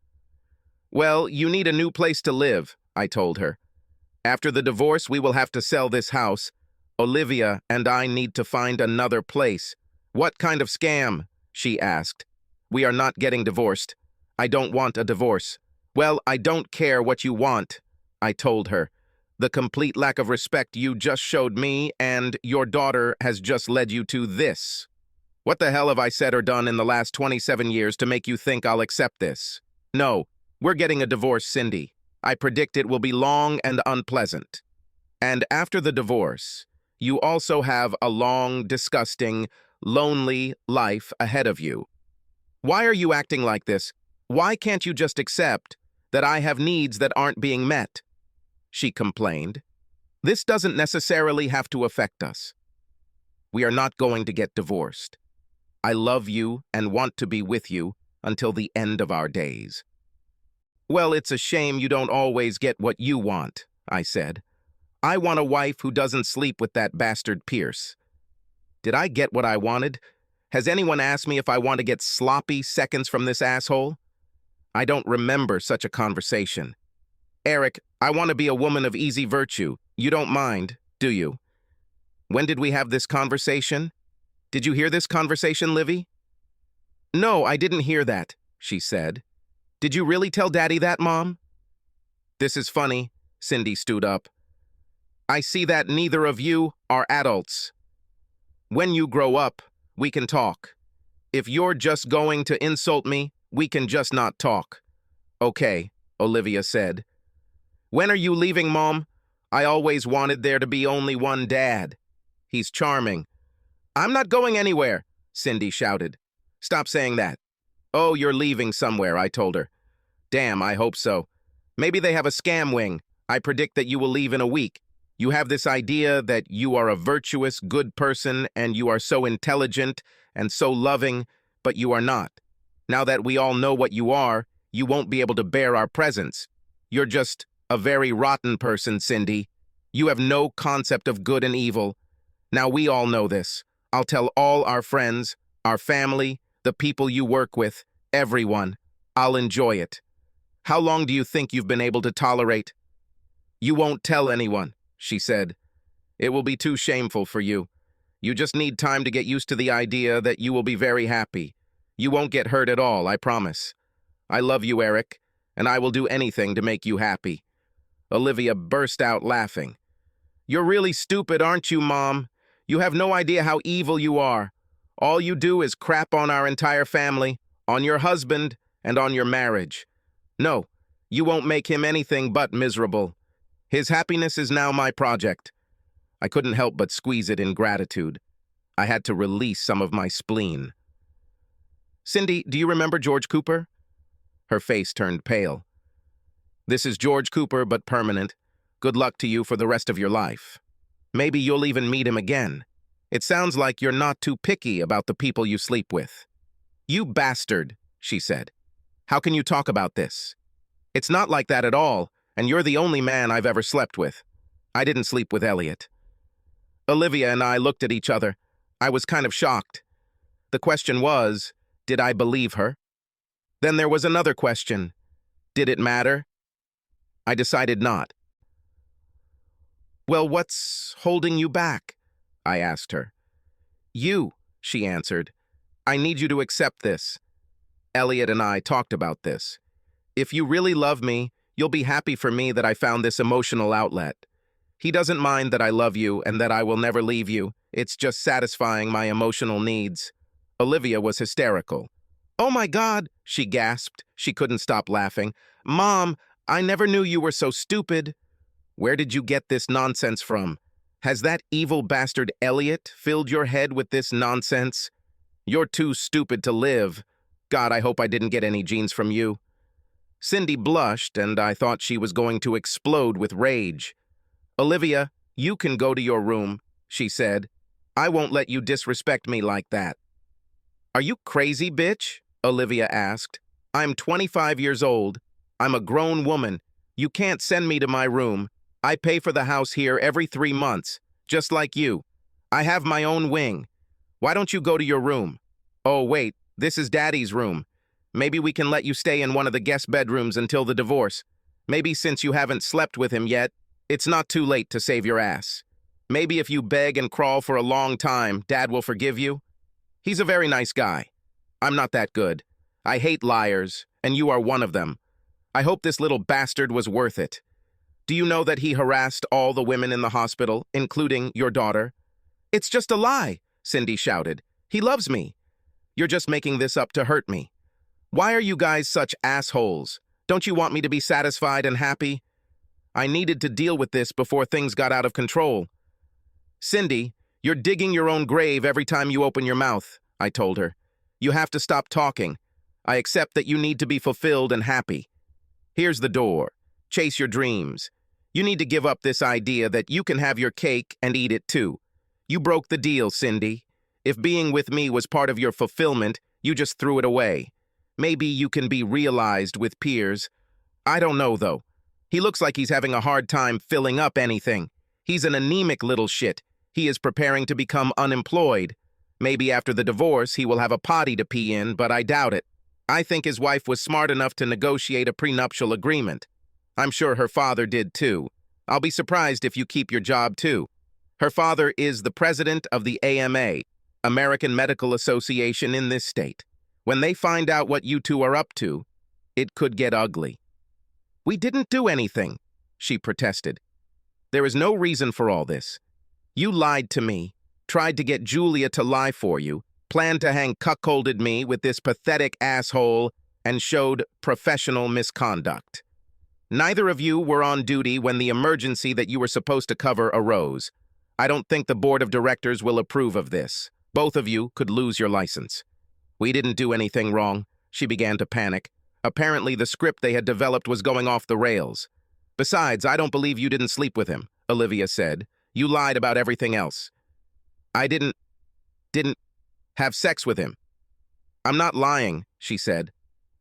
"Well, you need a new place to live," I told her. "After the divorce, we will have to sell this house. Olivia and I need to find another place." "What kind of scam?" she asked. "We are not getting divorced. I don't want a divorce." "Well, I don't care what you want," I told her. "The complete lack of respect you just showed me and your daughter has just led you to this. What the hell have I said or done in the last 27 years to make you think I'll accept this? No, we're getting a divorce, Cindy. I predict it will be long and unpleasant. And after the divorce, you also have a long, disgusting, lonely life ahead of you. Why are you acting like this? Why can't you just accept that I have needs that aren't being met?" she complained. "This doesn't necessarily have to affect us. We are not going to get divorced. I love you and want to be with you until the end of our days." "Well, it's a shame you don't always get what you want," I said. "I want a wife who doesn't sleep with that bastard Pierce." Did I get what I wanted? Has anyone asked me if I want to get sloppy seconds from this asshole? I don't remember such a conversation. "Eric, I want to be a woman of easy virtue. You don't mind, do you?" "When did we have this conversation? Did you hear this conversation, Livy?" "No, I didn't hear that," she said. "Did you really tell Daddy that, Mom?" "This is funny," Cindy stood up. "I see that neither of you are adults. When you grow up, we can talk. If you're just going to insult me, we can just not talk." "Okay," Olivia said. "When are you leaving, Mom? I always wanted there to be only one dad. He's charming." "I'm not going anywhere," Cindy shouted. "Stop saying that." "Oh, you're leaving somewhere," I told her. "Damn, I hope so. Maybe they have a scam wing. I predict that you will leave in a week. You have this idea that you are a virtuous, good person and you are so intelligent and so loving, but you are not. Now that we all know what you are, you won't be able to bear our presence. You're just a very rotten person, Cindy. You have no concept of good and evil. Now we all know this. I'll tell all our friends, our family, the people you work with, everyone. I'll enjoy it. How long do you think you've been able to tolerate?" "You won't tell anyone," she said. "It will be too shameful for you. You just need time to get used to the idea that you will be very happy. You won't get hurt at all, I promise. I love you, Eric, and I will do anything to make you happy." Olivia burst out laughing. "You're really stupid, aren't you, Mom? You have no idea how evil you are. All you do is crap on our entire family, on your husband, and on your marriage. No, you won't make him anything but miserable. His happiness is now my project. I couldn't help but squeeze it in gratitude. I had to release some of my spleen. Cindy, do you remember George Cooper? Her face turned pale. This is George Cooper, but permanent. Good luck to you for the rest of your life. Maybe you'll even meet him again. It sounds like you're not too picky about the people you sleep with. You bastard, she said. How can you talk about this? It's not like that at all, and you're the only man I've ever slept with. I didn't sleep with Elliot. Olivia and I looked at each other. I was kind of shocked. The question was, did I believe her? Then there was another question. Did it matter? I decided not. Well, what's holding you back? I asked her. You, she answered. I need you to accept this. Elliot and I talked about this. If you really love me, you'll be happy for me that I found this emotional outlet. He doesn't mind that I love you and that I will never leave you. It's just satisfying my emotional needs. Olivia was hysterical. Oh my God, she gasped. She couldn't stop laughing. Mom, I never knew you were so stupid. Where did you get this nonsense from? Has that evil bastard Elliot filled your head with this nonsense? You're too stupid to live. God, I hope I didn't get any genes from you. Cindy blushed, and I thought she was going to explode with rage. Olivia, you can go to your room, she said. I won't let you disrespect me like that. Are you crazy, bitch? Olivia asked. I'm 25 years old. I'm a grown woman. You can't send me to my room. I pay for the house here every 3 months, just like you. I have my own wing. Why don't you go to your room? Oh, wait, this is Daddy's room. Maybe we can let you stay in one of the guest bedrooms until the divorce. Maybe since you haven't slept with him yet, it's not too late to save your ass. Maybe if you beg and crawl for a long time, Dad will forgive you. He's a very nice guy. I'm not that good. I hate liars, and you are one of them. I hope this little bastard was worth it. Do you know that he harassed all the women in the hospital, including your daughter? It's just a lie, Cindy shouted. He loves me. You're just making this up to hurt me. Why are you guys such assholes? Don't you want me to be satisfied and happy? I needed to deal with this before things got out of control. Cindy, you're digging your own grave every time you open your mouth, I told her. You have to stop talking. I accept that you need to be fulfilled and happy. Here's the door. Chase your dreams. You need to give up this idea that you can have your cake and eat it too. You broke the deal, Cindy. If being with me was part of your fulfillment, you just threw it away. Maybe you can be realized with Piers. I don't know, though. He looks like he's having a hard time filling up anything. He's an anemic little shit. He is preparing to become unemployed. Maybe after the divorce, he will have a potty to pee in, but I doubt it. I think his wife was smart enough to negotiate a prenuptial agreement. I'm sure her father did too. I'll be surprised if you keep your job too. Her father is the president of the AMA, American Medical Association in this state. When they find out what you two are up to, it could get ugly. We didn't do anything, she protested. There is no reason for all this. You lied to me, tried to get Julia to lie for you, planned to hang cuckolded me with this pathetic asshole, and showed professional misconduct. Neither of you were on duty when the emergency that you were supposed to cover arose. I don't think the board of directors will approve of this. Both of you could lose your license. We didn't do anything wrong. She began to panic. Apparently, the script they had developed was going off the rails. Besides, I don't believe you didn't sleep with him, Olivia said. You lied about everything else. I didn't have sex with him. I'm not lying, she said.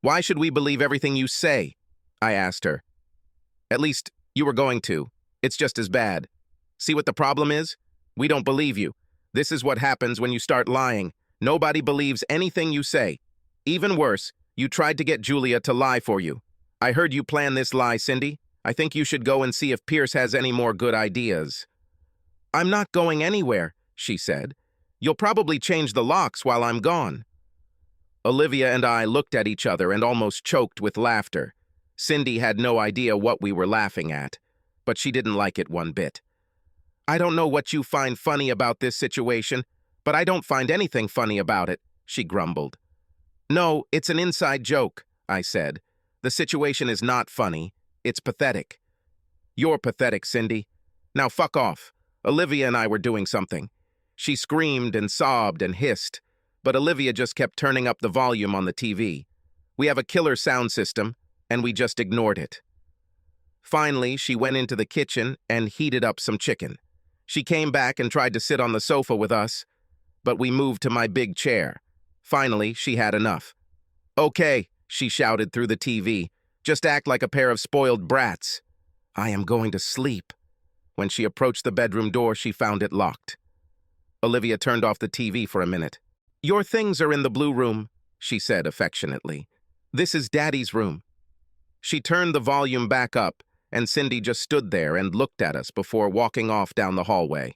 Why should we believe everything you say? I asked her. At least, you were going to. It's just as bad. See what the problem is? We don't believe you. This is what happens when you start lying. Nobody believes anything you say. Even worse, you tried to get Julia to lie for you. I heard you plan this lie, Cindy. I think you should go and see if Pierce has any more good ideas. I'm not going anywhere, she said. You'll probably change the locks while I'm gone. Olivia and I looked at each other and almost choked with laughter. Cindy had no idea what we were laughing at, but she didn't like it one bit. I don't know what you find funny about this situation, but I don't find anything funny about it, she grumbled. No, it's an inside joke, I said. The situation is not funny. It's pathetic. You're pathetic, Cindy. Now fuck off. Olivia and I were doing something. She screamed and sobbed and hissed, but Olivia just kept turning up the volume on the TV. We have a killer sound system, and we just ignored it. Finally, she went into the kitchen and heated up some chicken. She came back and tried to sit on the sofa with us, but we moved to my big chair. Finally, she had enough. "Okay," she shouted through the TV. "Just act like a pair of spoiled brats. I am going to sleep." When she approached the bedroom door, she found it locked. Olivia turned off the TV for a minute. "Your things are in the blue room," she said affectionately. "This is Daddy's room." She turned the volume back up, and Cindy just stood there and looked at us before walking off down the hallway.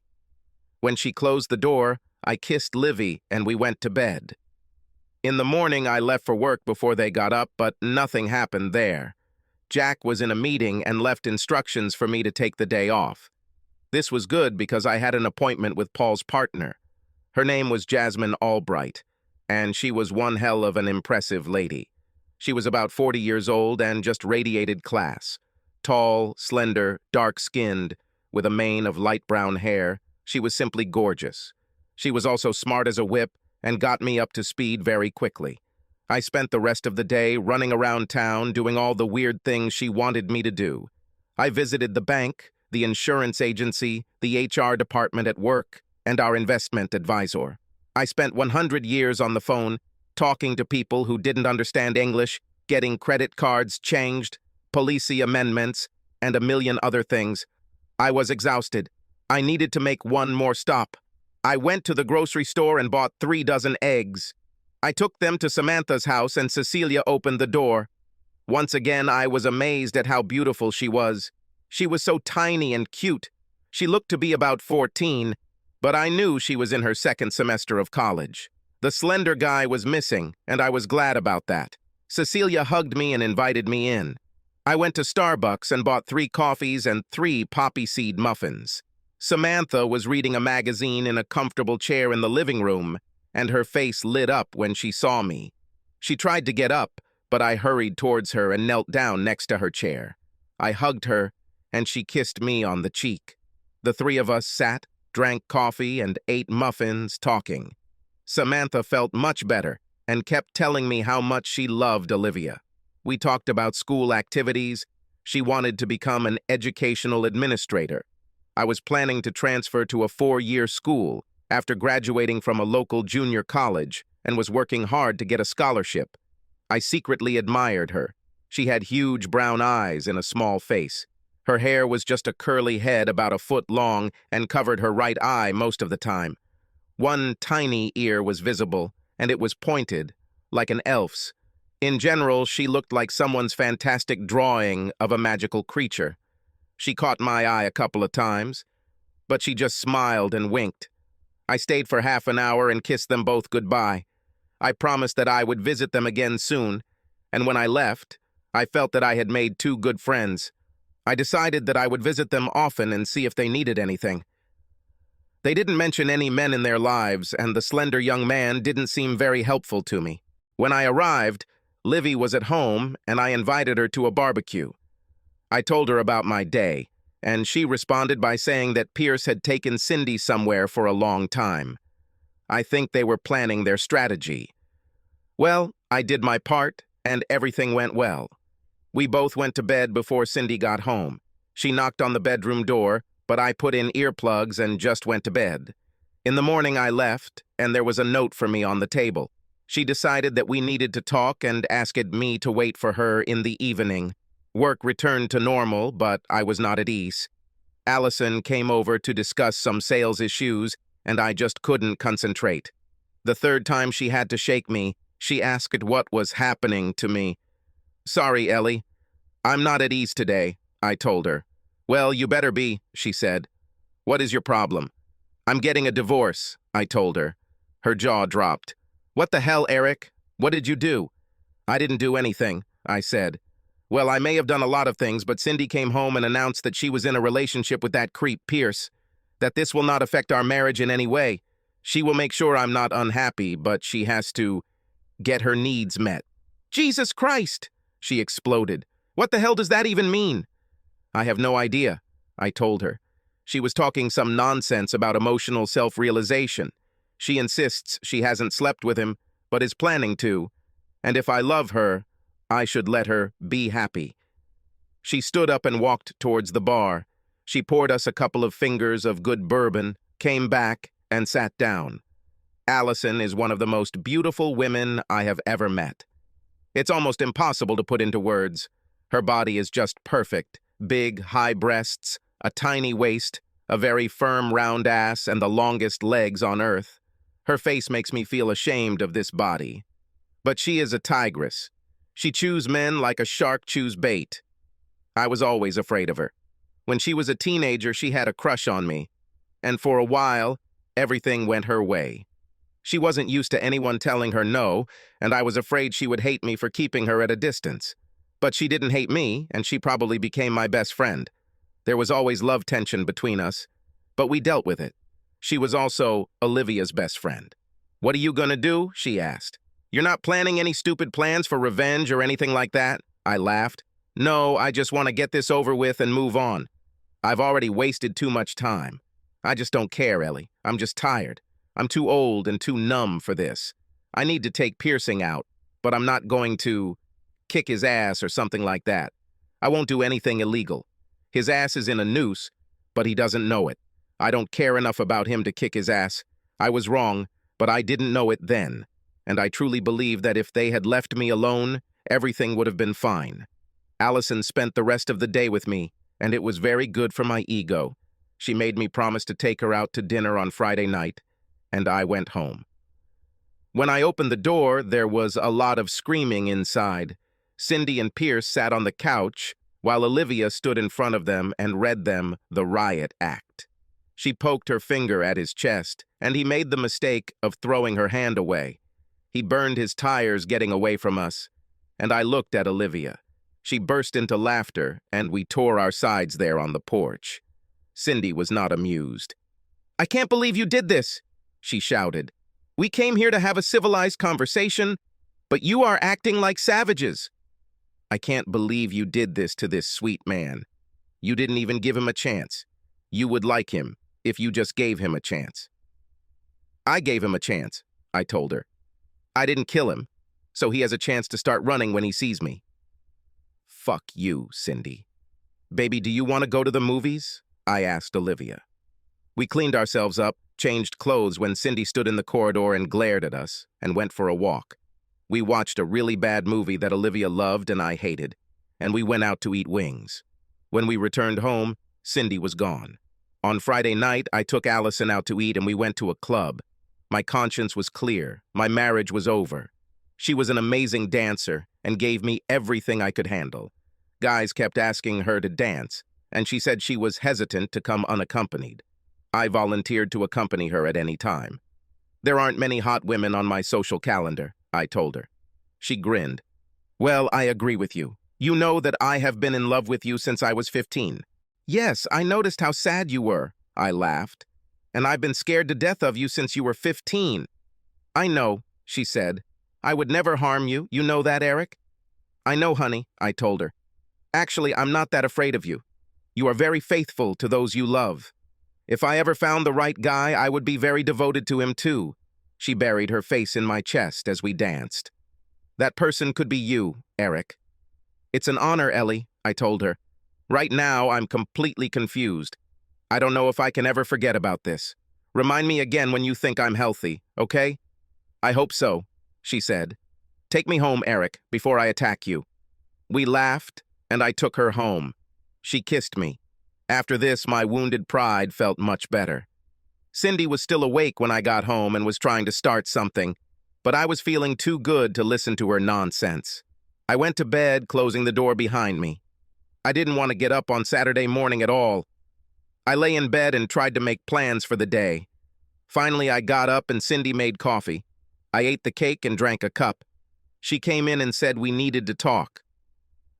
When she closed the door, I kissed Livy and we went to bed. In the morning, I left for work before they got up, but nothing happened there. Jack was in a meeting and left instructions for me to take the day off. This was good because I had an appointment with Paul's partner. Her name was Jasmine Albright, and she was one hell of an impressive lady. She was about 40 years old and just radiated class. Tall, slender, dark-skinned, with a mane of light brown hair, she was simply gorgeous. She was also smart as a whip and got me up to speed very quickly. I spent the rest of the day running around town doing all the weird things she wanted me to do. I visited the bank, the insurance agency, the HR department at work, and our investment advisor. I spent 100 years on the phone, talking to people who didn't understand English, getting credit cards changed, policy amendments, and a million other things. I was exhausted. I needed to make one more stop. I went to the grocery store and bought 3 dozen eggs. I took them to Samantha's house and Cecilia opened the door. Once again, I was amazed at how beautiful she was. She was so tiny and cute. She looked to be about 14, but I knew she was in her second semester of college. The slender guy was missing, and I was glad about that. Cecilia hugged me and invited me in. I went to Starbucks and bought 3 coffees and 3 poppy seed muffins. Samantha was reading a magazine in a comfortable chair in the living room, and her face lit up when she saw me. She tried to get up, but I hurried towards her and knelt down next to her chair. I hugged her, and she kissed me on the cheek. The 3 of us sat, drank coffee, and ate muffins, talking. Samantha felt much better and kept telling me how much she loved Olivia. We talked about school activities. She wanted to become an educational administrator. I was planning to transfer to a 4-year school after graduating from a local junior college and was working hard to get a scholarship. I secretly admired her. She had huge brown eyes and a small face. Her hair was just a curly head about a foot long and covered her right eye most of the time. One tiny ear was visible, and it was pointed, like an elf's. In general, she looked like someone's fantastic drawing of a magical creature. She caught my eye a couple of times, but she just smiled and winked. I stayed for half an hour and kissed them both goodbye. I promised that I would visit them again soon, and when I left, I felt that I had made 2 good friends. I decided that I would visit them often and see if they needed anything. They didn't mention any men in their lives, and the slender young man didn't seem very helpful to me. When I arrived, Livy was at home, and I invited her to a barbecue. I told her about my day, and she responded by saying that Pierce had taken Cindy somewhere for a long time. I think they were planning their strategy. Well, I did my part, and everything went well. We both went to bed before Cindy got home. She knocked on the bedroom door, but I put in earplugs and just went to bed. In the morning I left, and there was a note for me on the table. She decided that we needed to talk and asked me to wait for her in the evening. Work returned to normal, but I was not at ease. Allison came over to discuss some sales issues, and I just couldn't concentrate. The 3rd time she had to shake me, she asked what was happening to me. "Sorry, Ellie. I'm not at ease today," I told her. "Well, you better be," she said. "What is your problem?" "I'm getting a divorce," I told her. Her jaw dropped. "What the hell, Eric? What did you do?" "I didn't do anything," I said. "Well, I may have done a lot of things, but Cindy came home and announced that she was in a relationship with that creep, Pierce. That this will not affect our marriage in any way. She will make sure I'm not unhappy, but she has to get her needs met. Jesus Christ! She exploded. What the hell does that even mean? I have no idea, I told her. She was talking some nonsense about emotional self-realization. She insists she hasn't slept with him, but is planning to, and if I love her, I should let her be happy. She stood up and walked towards the bar. She poured us a couple of fingers of good bourbon, came back, and sat down. Allison is one of the most beautiful women I have ever met. It's almost impossible to put into words. Her body is just perfect. Big, high breasts, a tiny waist, a very firm round ass, and the longest legs on earth. Her face makes me feel ashamed of this body. But she is a tigress. She chews men like a shark chews bait. I was always afraid of her. When she was a teenager, she had a crush on me. And for a while, everything went her way. She wasn't used to anyone telling her no, and I was afraid she would hate me for keeping her at a distance. But she didn't hate me, and she probably became my best friend. There was always love tension between us, but we dealt with it. She was also Olivia's best friend. "What are you gonna do?" she asked. "You're not planning any stupid plans for revenge or anything like that?" I laughed. "No, I just want to get this over with and move on. I've already wasted too much time. I just don't care, Ellie. I'm just tired. I'm too old and too numb for this. I need to take piercing out, but I'm not going to kick his ass or something like that. I won't do anything illegal. His ass is in a noose, but he doesn't know it. I don't care enough about him to kick his ass. I was wrong, but I didn't know it then. And I truly believe that if they had left me alone, everything would have been fine. Allison spent the rest of the day with me, and it was very good for my ego. She made me promise to take her out to dinner on Friday night, and I went home. When I opened the door, there was a lot of screaming inside. Cindy and Pierce sat on the couch, while Olivia stood in front of them and read them the riot act. She poked her finger at his chest, and he made the mistake of throwing her hand away. He burned his tires getting away from us, and I looked at Olivia. She burst into laughter, and we tore our sides there on the porch. Cindy was not amused. "I can't believe you did this," she shouted. "We came here to have a civilized conversation, but you are acting like savages." "I can't believe you did this to this sweet man. You didn't even give him a chance. You would like him if you just gave him a chance." "I gave him a chance," I told her. "I didn't kill him, so he has a chance to start running when he sees me." "Fuck you, Cindy." "Baby, do you want to go to the movies?" I asked Olivia. We cleaned ourselves up, changed clothes when Cindy stood in the corridor and glared at us, and went for a walk. We watched a really bad movie that Olivia loved and I hated, and we went out to eat wings. When we returned home, Cindy was gone. On Friday night, I took Allison out to eat and we went to a club. My conscience was clear. My marriage was over. She was an amazing dancer and gave me everything I could handle. Guys kept asking her to dance, and she said she was hesitant to come unaccompanied. I volunteered to accompany her at any time. "There aren't many hot women on my social calendar," I told her. She grinned. "Well, I agree with you. You know that I have been in love with you since I was 15. "Yes, I noticed how sad you were," I laughed. "And I've been scared to death of you since you were 15. "I know," she said. "I would never harm you. You know that, Eric?" "I know, honey," I told her. "Actually, I'm not that afraid of you. You are very faithful to those you love. If I ever found the right guy, I would be very devoted to him too." She buried her face in my chest as we danced. "That person could be you, Eric." "It's an honor, Ellie," I told her. "Right now, I'm completely confused. I don't know if I can ever forget about this. Remind me again when you think I'm healthy, okay?" "I hope so," she said. "Take me home, Eric, before I attack you." We laughed, and I took her home. She kissed me. After this, my wounded pride felt much better. Cindy was still awake when I got home and was trying to start something, but I was feeling too good to listen to her nonsense. I went to bed, closing the door behind me. I didn't want to get up on Saturday morning at all. I lay in bed and tried to make plans for the day. Finally, I got up and Cindy made coffee. I ate the cake and drank a cup. She came in and said we needed to talk.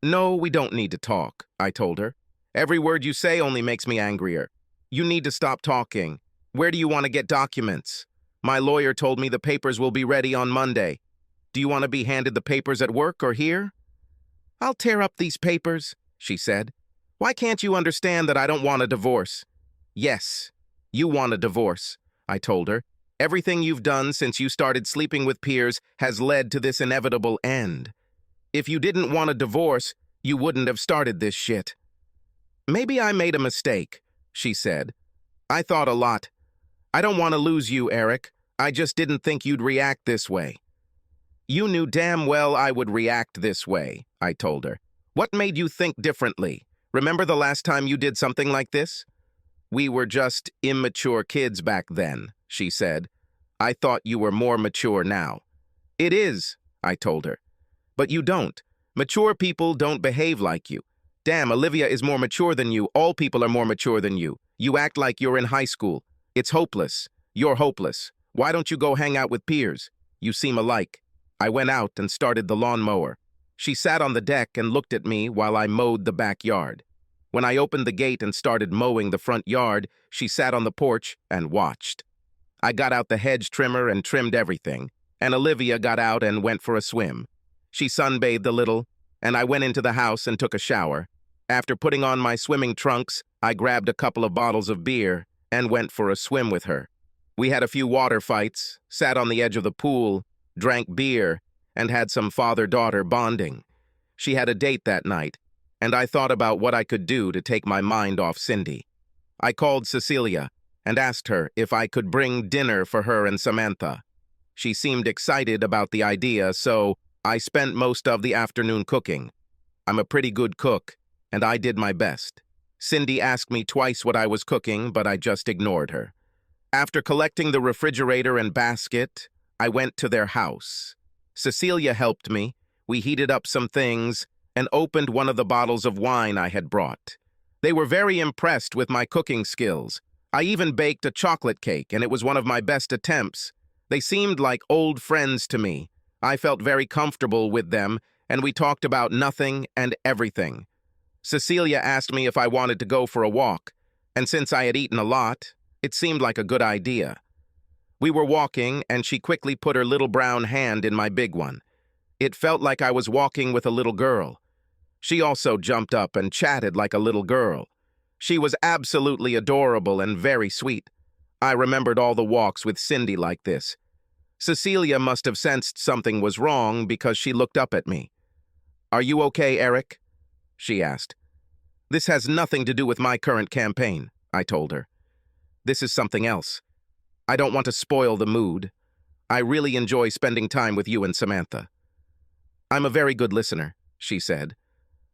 "No, we don't need to talk," I told her. "Every word you say only makes me angrier. You need to stop talking. Where do you want to get documents? My lawyer told me the papers will be ready on Monday." Do you want to be handed the papers at work or here? I'll tear up these papers, she said. Why can't you understand that I don't want a divorce? Yes, you want a divorce, I told her. Everything you've done since you started sleeping with Piers has led to this inevitable end. If you didn't want a divorce, you wouldn't have started this shit. Maybe I made a mistake, she said. I thought a lot. I don't want to lose you, Eric. I just didn't think you'd react this way. You knew damn well I would react this way, I told her. What made you think differently? Remember the last time you did something like this? We were just immature kids back then, she said. I thought you were more mature now. It is, I told her. But you don't. Mature people don't behave like you. Damn, Olivia is more mature than you. All people are more mature than you. You act like you're in high school. It's hopeless. You're hopeless. Why don't you go hang out with Piers? You seem alike. I went out and started the lawnmower. She sat on the deck and looked at me while I mowed the backyard. When I opened the gate and started mowing the front yard, she sat on the porch and watched. I got out the hedge trimmer and trimmed everything, and Olivia got out and went for a swim. She sunbathed a little, and I went into the house and took a shower. After putting on my swimming trunks, I grabbed a couple of bottles of beer and went for a swim with her. We had a few water fights, sat on the edge of the pool, drank beer, and had some father-daughter bonding. She had a date that night, and I thought about what I could do to take my mind off Cindy. I called Cecilia and asked her if I could bring dinner for her and Samantha. She seemed excited about the idea, so I spent most of the afternoon cooking. I'm a pretty good cook, and I did my best. Cindy asked me twice what I was cooking, but I just ignored her. After collecting the refrigerator and basket, I went to their house. Cecilia helped me. We heated up some things and opened one of the bottles of wine I had brought. They were very impressed with my cooking skills. I even baked a chocolate cake, and it was one of my best attempts. They seemed like old friends to me. I felt very comfortable with them, and we talked about nothing and everything. Cecilia asked me if I wanted to go for a walk, and since I had eaten a lot, it seemed like a good idea. We were walking, and she quickly put her little brown hand in my big one. It felt like I was walking with a little girl. She also jumped up and chatted like a little girl. She was absolutely adorable and very sweet. I remembered all the walks with Cindy like this. Cecilia must have sensed something was wrong because she looked up at me. "Are you okay, Eric?" she asked. "This has nothing to do with my current campaign," I told her. "This is something else. I don't want to spoil the mood. I really enjoy spending time with you and Samantha." "I'm a very good listener," she said.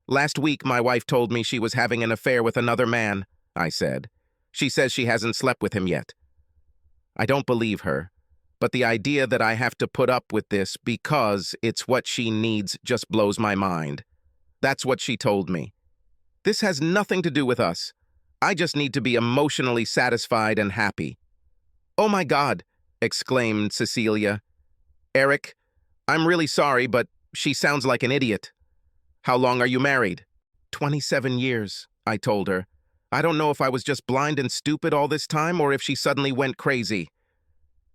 "Last week, my wife told me she was having an affair with another man," I said. "She says she hasn't slept with him yet." I don't believe her, but the idea that I have to put up with this because it's what she needs just blows my mind. That's what she told me. This has nothing to do with us. I just need to be emotionally satisfied and happy. "Oh my God," exclaimed Cecilia. "Eric, I'm really sorry, but she sounds like an idiot." "How long are you married?" 27 years, I told her. I don't know if I was just blind and stupid all this time or if she suddenly went crazy.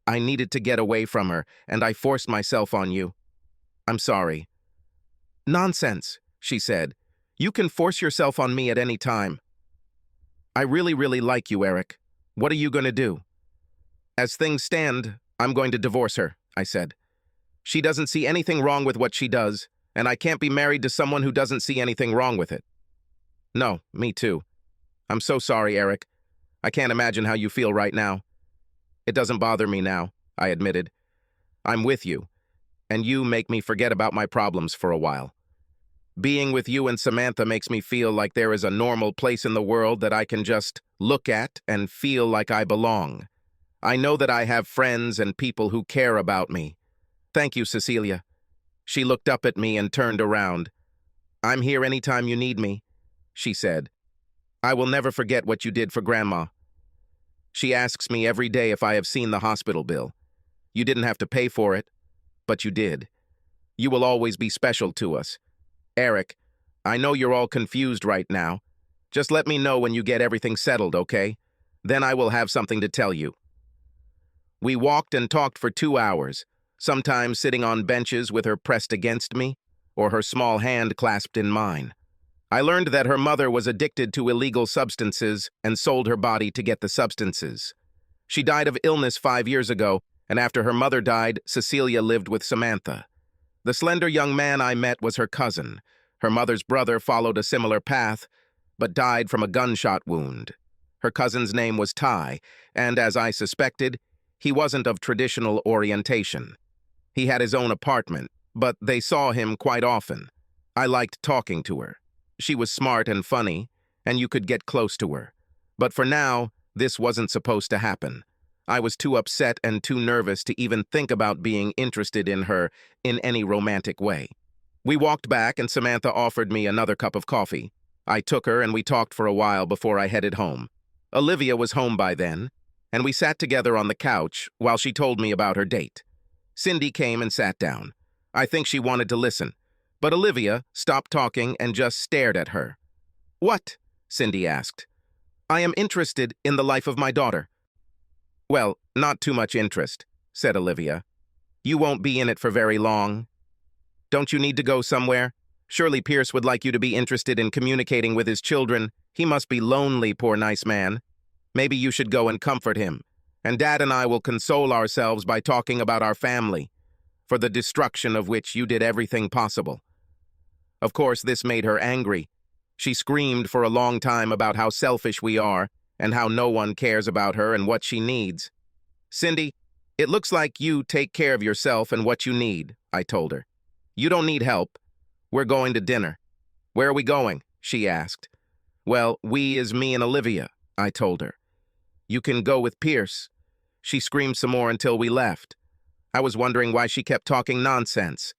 I needed to get away from her, and I forced myself on you. I'm sorry. "Nonsense," she said. "You can force yourself on me at any time." "I really, really like you, Eric. What are you going to do?" "As things stand, I'm going to divorce her," I said. "She doesn't see anything wrong with what she does, and I can't be married to someone who doesn't see anything wrong with it." "No, me too. I'm so sorry, Eric. I can't imagine how you feel right now." "It doesn't bother me now," I admitted. "I'm with you, and you make me forget about my problems for a while. Being with you and Samantha makes me feel like there is a normal place in the world that I can just look at and feel like I belong. I know that I have friends and people who care about me. Thank you, Cecilia." She looked up at me and turned around. "I'm here anytime you need me," she said. "I will never forget what you did for Grandma. She asks me every day if I have seen the hospital bill. You didn't have to pay for it, but you did. You will always be special to us. Eric, I know you're all confused right now. Just let me know when you get everything settled, okay? Then I will have something to tell you." We walked and talked for 2 hours. sometimes sitting on benches with her pressed against me, or her small hand clasped in mine. I learned that her mother was addicted to illegal substances and sold her body to get the substances. She died of illness 5 years ago, and after her mother died, Cecilia lived with Samantha. The slender young man I met was her cousin. Her mother's brother followed a similar path, but died from a gunshot wound. Her cousin's name was Ty, and as I suspected, he wasn't of traditional orientation. He had his own apartment, but they saw him quite often. I liked talking to her. She was smart and funny, and you could get close to her. But for now, this wasn't supposed to happen. I was too upset and too nervous to even think about being interested in her in any romantic way. We walked back and Samantha offered me another cup of coffee. I took her and we talked for a while before I headed home. Olivia was home by then, and we sat together on the couch while she told me about her date. Cindy came and sat down. I think she wanted to listen, but Olivia stopped talking and just stared at her. "What?" Cindy asked. "I am interested in the life of my daughter." "Well, not too much interest," said Olivia. "You won't be in it for very long. Don't you need to go somewhere? Surely Pierce would like you to be interested in communicating with his children. He must be lonely, poor nice man. Maybe you should go and comfort him, and Dad and I will console ourselves by talking about our family, for the destruction of which you did everything possible." Of course, this made her angry. She screamed for a long time about how selfish we are and how no one cares about her and what she needs. "Cindy, it looks like you take care of yourself and what you need," I told her. "You don't need help. We're going to dinner." "Where are we going?" she asked. "Well, we is me and Olivia," I told her. "You can go with Pierce." She screamed some more until we left. I was wondering why she kept talking nonsense.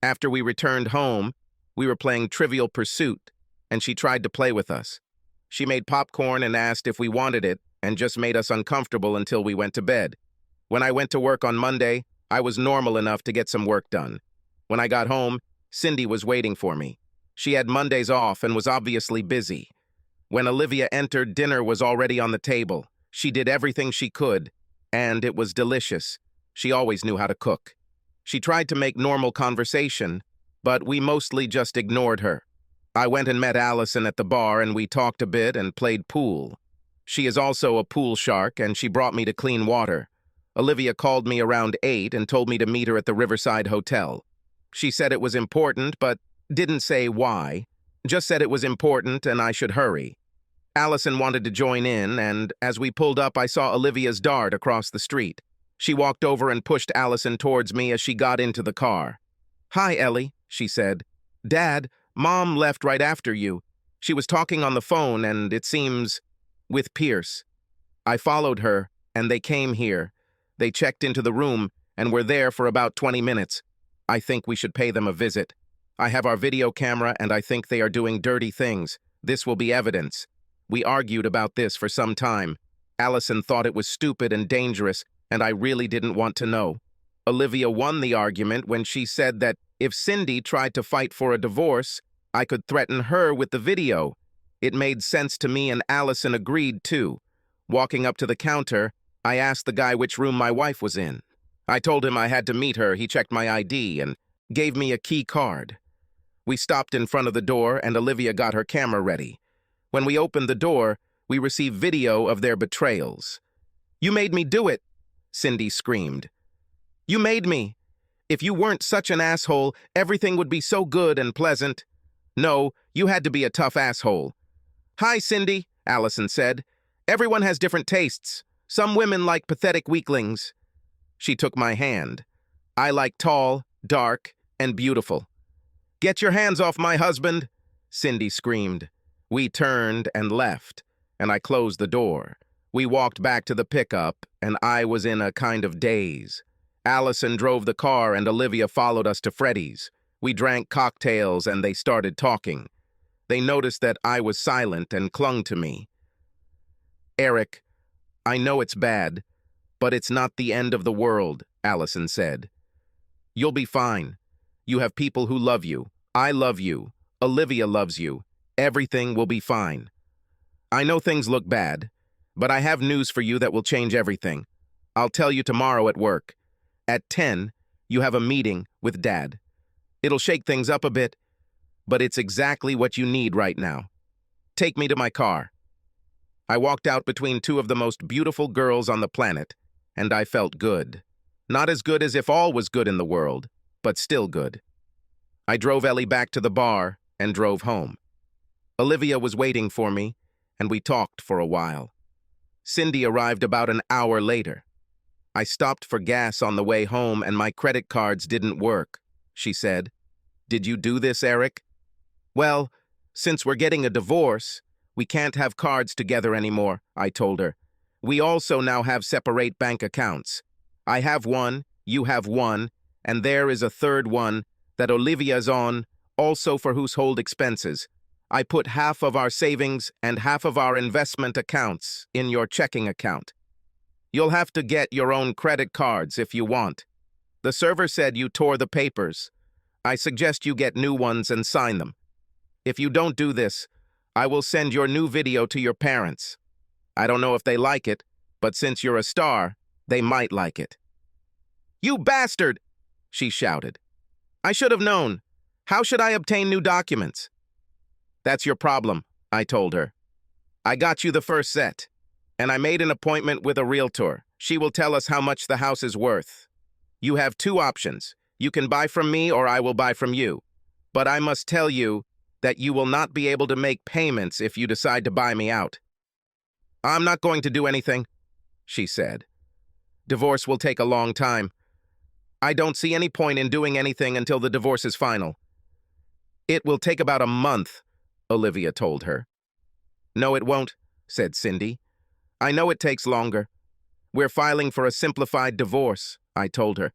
After we returned home, we were playing Trivial Pursuit, and she tried to play with us. She made popcorn and asked if we wanted it, and just made us uncomfortable until we went to bed. When I went to work on Monday, I was normal enough to get some work done. When I got home, Cindy was waiting for me. She had Mondays off and was obviously busy. When Olivia entered, dinner was already on the table. She did everything she could, and it was delicious. She always knew how to cook. She tried to make normal conversation, but we mostly just ignored her. I went and met Allison at the bar, and we talked a bit and played pool. She is also a pool shark, and she brought me to clean water. Olivia called me around 8 and told me to meet her at the Riverside Hotel. She said it was important, but didn't say why. Just said it was important and I should hurry. Allison wanted to join in, and as we pulled up, I saw Olivia's dart across the street. She walked over and pushed Allison towards me as she got into the car. "Hi, Ellie," she said. "Dad, Mom left right after you. She was talking on the phone and, it seems, with Pierce." I followed her, and they came here. They checked into the room and were there for about 20 minutes. I think we should pay them a visit. I have our video camera, and I think they are doing dirty things. This will be evidence. We argued about this for some time. Allison thought it was stupid and dangerous, and I really didn't want to know. Olivia won the argument when she said that if Cindy tried to fight for a divorce, I could threaten her with the video. It made sense to me, and Allison agreed too. Walking up to the counter, I asked the guy which room my wife was in. I told him I had to meet her. He checked my ID and gave me a key card. We stopped in front of the door, and Olivia got her camera ready. When we opened the door, we received video of their betrayals. "You made me do it," Cindy screamed. "You made me. If you weren't such an asshole, everything would be so good and pleasant. No, you had to be a tough asshole." "Hi, Cindy," Allison said. "Everyone has different tastes. Some women like pathetic weaklings." She took my hand. "I like tall, dark, and beautiful." "Get your hands off my husband," Cindy screamed. We turned and left, and I closed the door. We walked back to the pickup, and I was in a kind of daze. Allison drove the car, and Olivia followed us to Freddy's. We drank cocktails, and they started talking. They noticed that I was silent and clung to me. "Eric, I know it's bad, but it's not the end of the world," Allison said. "You'll be fine. You have people who love you. I love you. Olivia loves you. Everything will be fine. I know things look bad, but I have news for you that will change everything. I'll tell you tomorrow at work. At 10, You have a meeting with Dad. It'll shake things up a bit, but it's exactly what you need right now. Take me to my car." I walked out between two of the most beautiful girls on the planet, and I felt good. Not as good as if all was good in the world, but still good. I drove Ellie back to the bar and drove home. Olivia was waiting for me, and we talked for a while. Cindy arrived about an hour later. "I stopped for gas on the way home and my credit cards didn't work," she said. "Did you do this, Eric?" "Well, since we're getting a divorce, we can't have cards together anymore," I told her. "We also now have separate bank accounts. I have one, you have one, and there is a third one that Olivia's on, also for household expenses. I put half of our savings and half of our investment accounts in your checking account. You'll have to get your own credit cards if you want. The server said you tore the papers. I suggest you get new ones and sign them. If you don't do this, I will send your new video to your parents. I don't know if they like it, but since you're a star, they might like it." "You bastard!" she shouted. "I should have known. How should I obtain new documents?" "That's your problem," I told her. "I got you the first set, and I made an appointment with a realtor. She will tell us how much the house is worth. You have two options. You can buy from me or I will buy from you. But I must tell you that you will not be able to make payments if you decide to buy me out." "I'm not going to do anything," she said. "Divorce will take a long time. I don't see any point in doing anything until the divorce is final." "It will take about a month," Olivia told her. "No, it won't," said Cindy. "I know it takes longer. We're filing for a simplified divorce," I told her.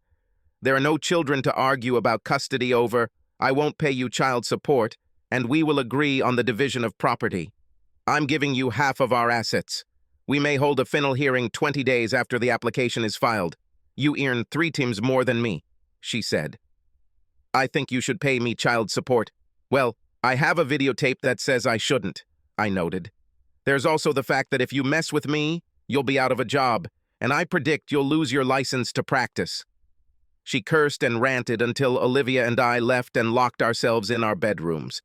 "There are no children to argue about custody over. I won't pay you child support, and we will agree on the division of property. I'm giving you half of our assets. We may hold a final hearing 20 days after the application is filed. You earn 3 times more than me," she said. "I think you should pay me child support." "Well, I have a videotape that says I shouldn't," I noted. "There's also the fact that if you mess with me, you'll be out of a job, and I predict you'll lose your license to practice." She cursed and ranted until Olivia and I left and locked ourselves in our bedrooms.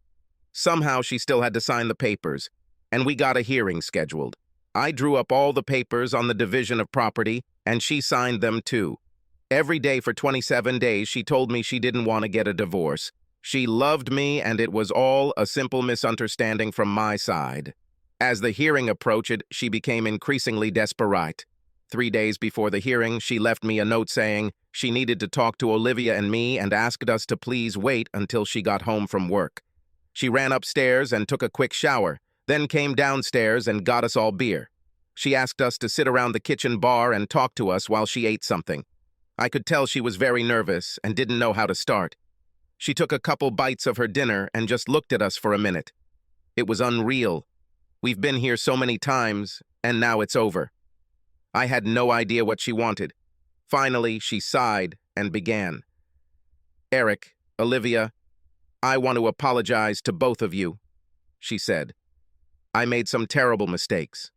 Somehow she still had to sign the papers, and we got a hearing scheduled. I drew up all the papers on the division of property, and she signed them too. Every day for 27 days she told me she didn't want to get a divorce. She loved me, and it was all a simple misunderstanding from my side. As the hearing approached, she became increasingly desperate. 3 days before the hearing, she left me a note saying she needed to talk to Olivia and me and asked us to please wait until she got home from work. She ran upstairs and took a quick shower, then came downstairs and got us all beer. She asked us to sit around the kitchen bar and talk to us while she ate something. I could tell she was very nervous and didn't know how to start. She took a couple bites of her dinner and just looked at us for a minute. It was unreal. We've been here so many times, and now it's over. I had no idea what she wanted. Finally, she sighed and began. "Eric, Olivia, I want to apologize to both of you," she said. "I made some terrible mistakes.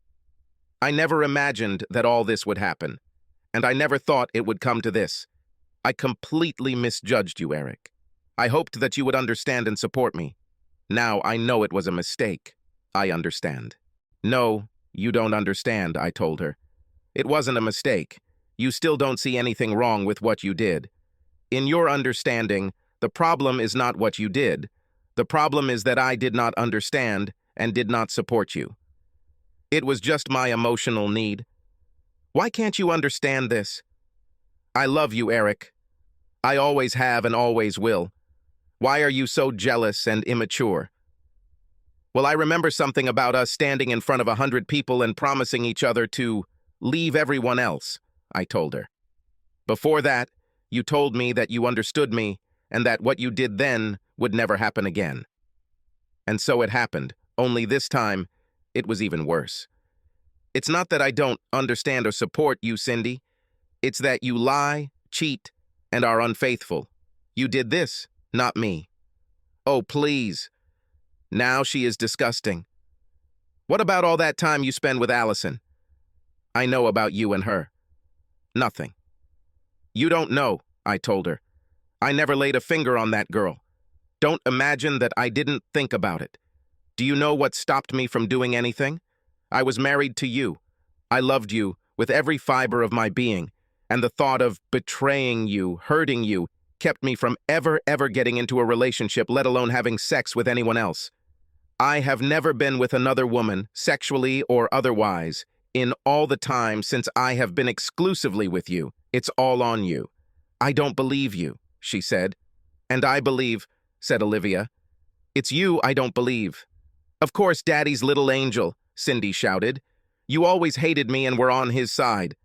I never imagined that all this would happen, and I never thought it would come to this. I completely misjudged you, Eric. I hoped that you would understand and support me. Now I know it was a mistake. I understand." "No, you don't understand," I told her. "It wasn't a mistake. You still don't see anything wrong with what you did. In your understanding, the problem is not what you did. The problem is that I did not understand and did not support you. It was just my emotional need. Why can't you understand this? I love you, Eric. I always have and always will. Why are you so jealous and immature?" "Well, I remember something about us standing in front of 100 people and promising each other to leave everyone else," I told her. "Before that, you told me that you understood me and that what you did then would never happen again. And so it happened, only this time, it was even worse. It's not that I don't understand or support you, Cindy. It's that you lie, cheat, and are unfaithful. You did this, not me. Oh, please. Now she is disgusting. What about all that time you spend with Allison? I know about you and her. Nothing. You don't know. I told her. I never laid a finger on that girl. Don't imagine that I didn't think about it. Do you know what stopped me from doing anything? I was married to you. I loved you with every fiber of my being, and the thought of betraying you, hurting you, kept me from ever getting into a relationship, let alone having sex with anyone else. I have never been with another woman, sexually or otherwise, in all the time since I have been exclusively with you. It's all on you. I don't believe you, she said. And I believe, said Olivia. It's you I don't believe. Of course, Daddy's little angel, Cindy shouted. You always hated me and were on his side.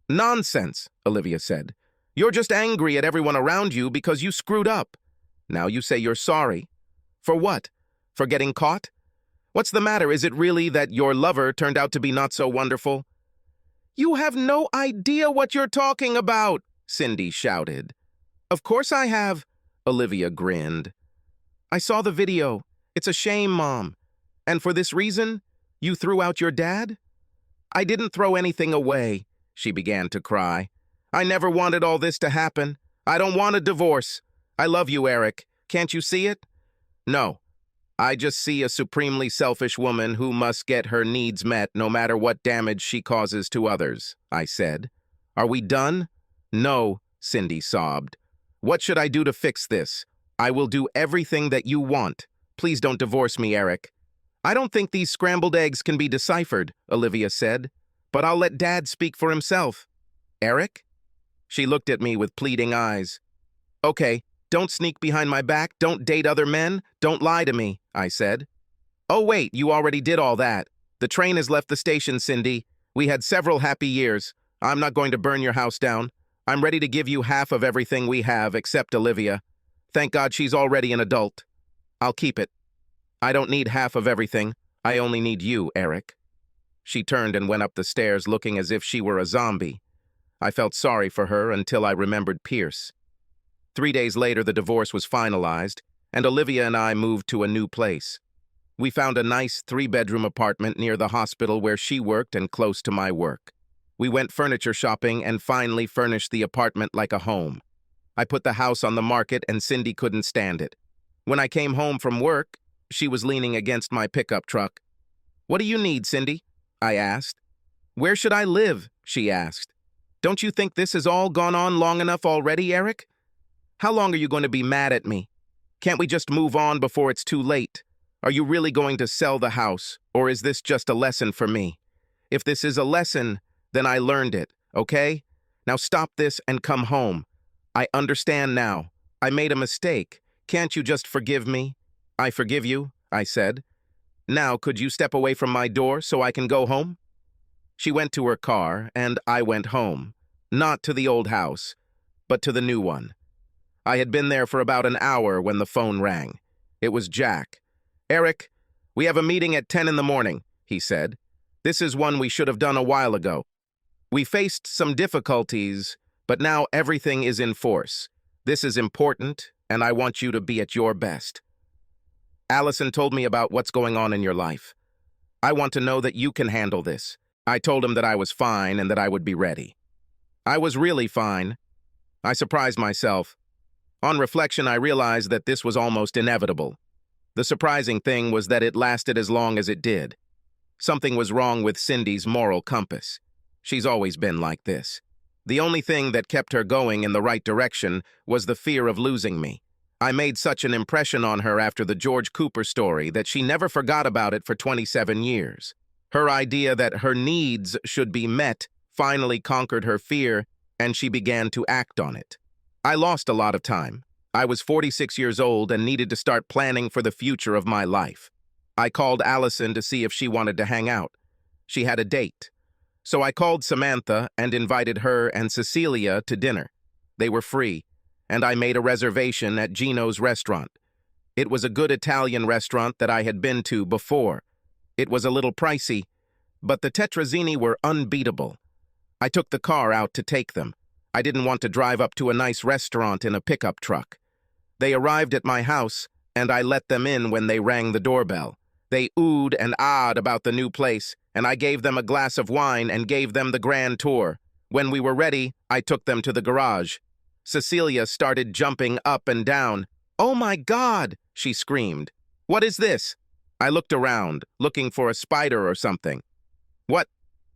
Nonsense, Olivia said. You're just angry at everyone around you because you screwed up. Now you say you're sorry. For what? For getting caught? What's the matter? Is it really that your lover turned out to be not so wonderful? You have no idea what you're talking about, Cindy shouted. Of course I have, Olivia grinned. I saw the video. It's a shame, Mom. And for this reason, you threw out your dad? I didn't throw anything away, she began to cry. I never wanted all this to happen. I don't want a divorce. I love you, Eric. Can't you see it? No. I just see a supremely selfish woman who must get her needs met no matter what damage she causes to others, I said. Are we done? No, Cindy sobbed. What should I do to fix this? I will do everything that you want. Please don't divorce me, Eric. I don't think these scrambled eggs can be deciphered, Olivia said. But I'll let Dad speak for himself. Eric? She looked at me with pleading eyes. Okay, don't sneak behind my back, don't date other men, don't lie to me, I said. Oh wait, you already did all that. The train has left the station, Cindy. We had several happy years. I'm not going to burn your house down. I'm ready to give you half of everything we have, except Olivia. Thank God she's already an adult. I'll keep it. I don't need half of everything. I only need you, Eric. She turned and went up the stairs looking as if she were a zombie. I felt sorry for her until I remembered Pierce. 3 days later, the divorce was finalized, and Olivia and I moved to a new place. We found a nice 3-bedroom apartment near the hospital where she worked and close to my work. We went furniture shopping and finally furnished the apartment like a home. I put the house on the market and Cindy couldn't stand it. When I came home from work, she was leaning against my pickup truck. What do you need, Cindy? I asked. Where should I live? She asked. Don't you think this has all gone on long enough already, Eric? How long are you going to be mad at me? Can't we just move on before it's too late? Are you really going to sell the house, or is this just a lesson for me? If this is a lesson, then I learned it, okay? Now stop this and come home. I understand now. I made a mistake. Can't you just forgive me? I forgive you, I said. Now could you step away from my door so I can go home? She went to her car, and I went home. Not to the old house, but to the new one. I had been there for about an hour when the phone rang. It was Jack. Eric, we have a meeting at 10 in the morning, he said. This is one we should have done a while ago. We faced some difficulties, but now everything is in force. This is important, and I want you to be at your best. Allison told me about what's going on in your life. I want to know that you can handle this. I told him that I was fine and that I would be ready. I was really fine. I surprised myself. On reflection, I realized that this was almost inevitable. The surprising thing was that it lasted as long as it did. Something was wrong with Cindy's moral compass. She's always been like this. The only thing that kept her going in the right direction was the fear of losing me. I made such an impression on her after the George Cooper story that she never forgot about it for 27 years. Her idea that her needs should be met finally conquered her fear, and she began to act on it. I lost a lot of time. I was 46 years old and needed to start planning for the future of my life. I called Allison to see if she wanted to hang out. She had a date. So I called Samantha and invited her and Cecilia to dinner. They were free, and I made a reservation at Gino's restaurant. It was a good Italian restaurant that I had been to before. It was a little pricey, but the tetrazzini were unbeatable. I took the car out to take them. I didn't want to drive up to a nice restaurant in a pickup truck. They arrived at my house, and I let them in when they rang the doorbell. They oohed and ahed about the new place, and I gave them a glass of wine and gave them the grand tour. When we were ready, I took them to the garage. Cecilia started jumping up and down. "Oh my God!" she screamed. "What is this?" I looked around, looking for a spider or something. "What?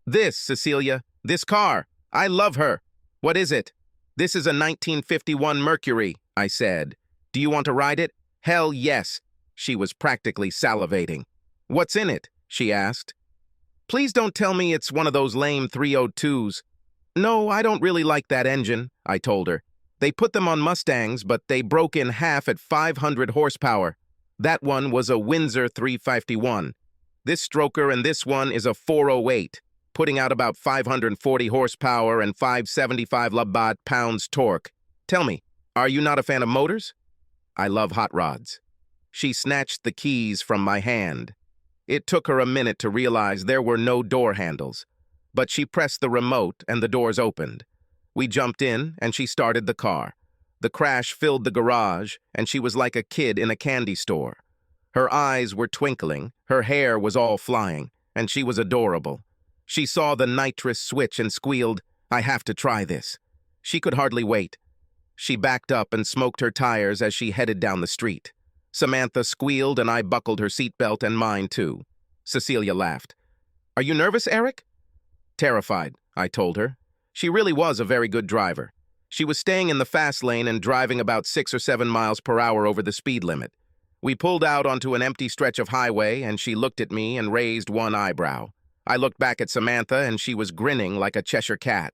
This, Cecilia. This car. I love her. What is it?" "This is a 1951 Mercury," I said. "Do you want to ride it?" "Hell yes." She was practically salivating. "What's in it?" she asked. "Please don't tell me it's one of those lame 302s. "No, I don't really like that engine," I told her. "They put them on Mustangs, but they broke in half at 500 horsepower. That one was a Windsor 351. This stroker and this one is a 408, putting out about 540 horsepower and 575 lb-pounds torque. Tell me, are you not a fan of motors?" "I love hot rods." She snatched the keys from my hand. It took her a minute to realize there were no door handles, but she pressed the remote and the doors opened. We jumped in and she started the car. The crash filled the garage and she was like a kid in a candy store. Her eyes were twinkling, her hair was all flying, and she was adorable. She saw the nitrous switch and squealed, "I have to try this." She could hardly wait. She backed up and smoked her tires as she headed down the street. Samantha squealed and I buckled her seatbelt and mine too. Cecilia laughed. "Are you nervous, Eric?" "Terrified," I told her. She really was a very good driver. She was staying in the fast lane and driving about 6 or 7 miles per hour over the speed limit. We pulled out onto an empty stretch of highway and she looked at me and raised one eyebrow. I looked back at Samantha and she was grinning like a Cheshire cat.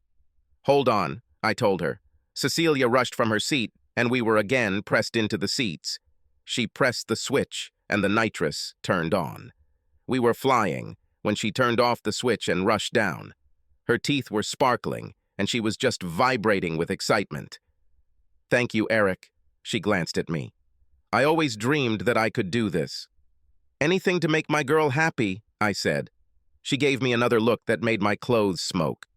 "Hold on," I told her. Cecilia rushed from her seat and we were again pressed into the seats. She pressed the switch and the nitrous turned on. We were flying when she turned off the switch and rushed down. Her teeth were sparkling, and she was just vibrating with excitement. "Thank you, Eric," she glanced at me. "I always dreamed that I could do this." "Anything to make my girl happy," I said. She gave me another look that made my clothes smoke.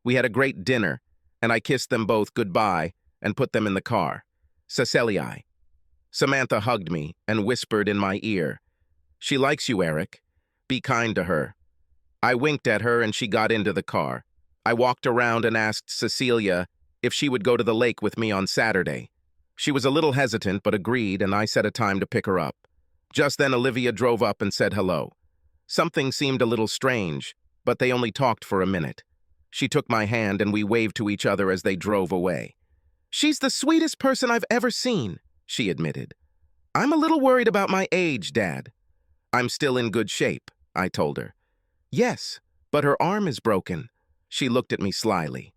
We had a great dinner, and I kissed them both goodbye and put them in the car. Cecilia. Samantha hugged me and whispered in my ear, "She likes you, Eric. Be kind to her." I winked at her and she got into the car. I walked around and asked Cecilia if she would go to the lake with me on Saturday. She was a little hesitant but agreed and I set a time to pick her up. Just then Olivia drove up and said hello. Something seemed a little strange, but they only talked for a minute. She took my hand and we waved to each other as they drove away. "She's the sweetest person I've ever seen," she admitted. "I'm a little worried about my age, Dad." "I'm still in good shape," I told her. "Yes, but her arm is broken." She looked at me slyly.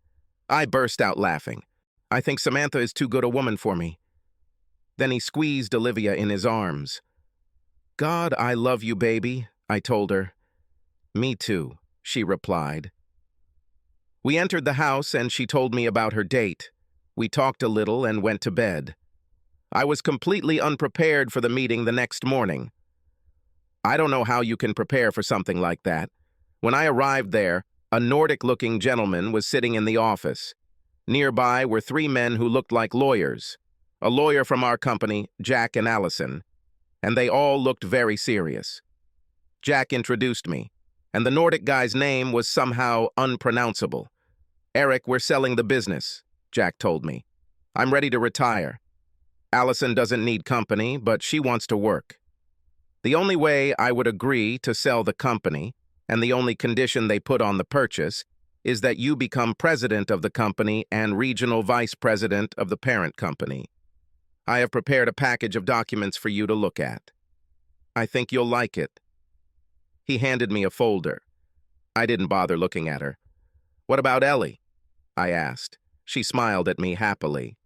I burst out laughing. "I think Samantha is too good a woman for me." Then he squeezed Olivia in his arms. "God, I love you, baby," I told her. "Me too," she replied. We entered the house and she told me about her date. We talked a little and went to bed. I was completely unprepared for the meeting the next morning. I don't know how you can prepare for something like that. When I arrived there, a Nordic-looking gentleman was sitting in the office. Nearby were 3 men who looked like lawyers. A lawyer from our company, Jack and Allison, and they all looked very serious. Jack introduced me, and the Nordic guy's name was somehow unpronounceable. "Eric, we're selling the business," Jack told me. "I'm ready to retire. Allison doesn't need company, but she wants to work. The only way I would agree to sell the company, and the only condition they put on the purchase, is that you become president of the company and regional vice president of the parent company. I have prepared a package of documents for you to look at. I think you'll like it." He handed me a folder. I didn't bother looking at her. "What about Ellie?" I asked. She smiled at me happily.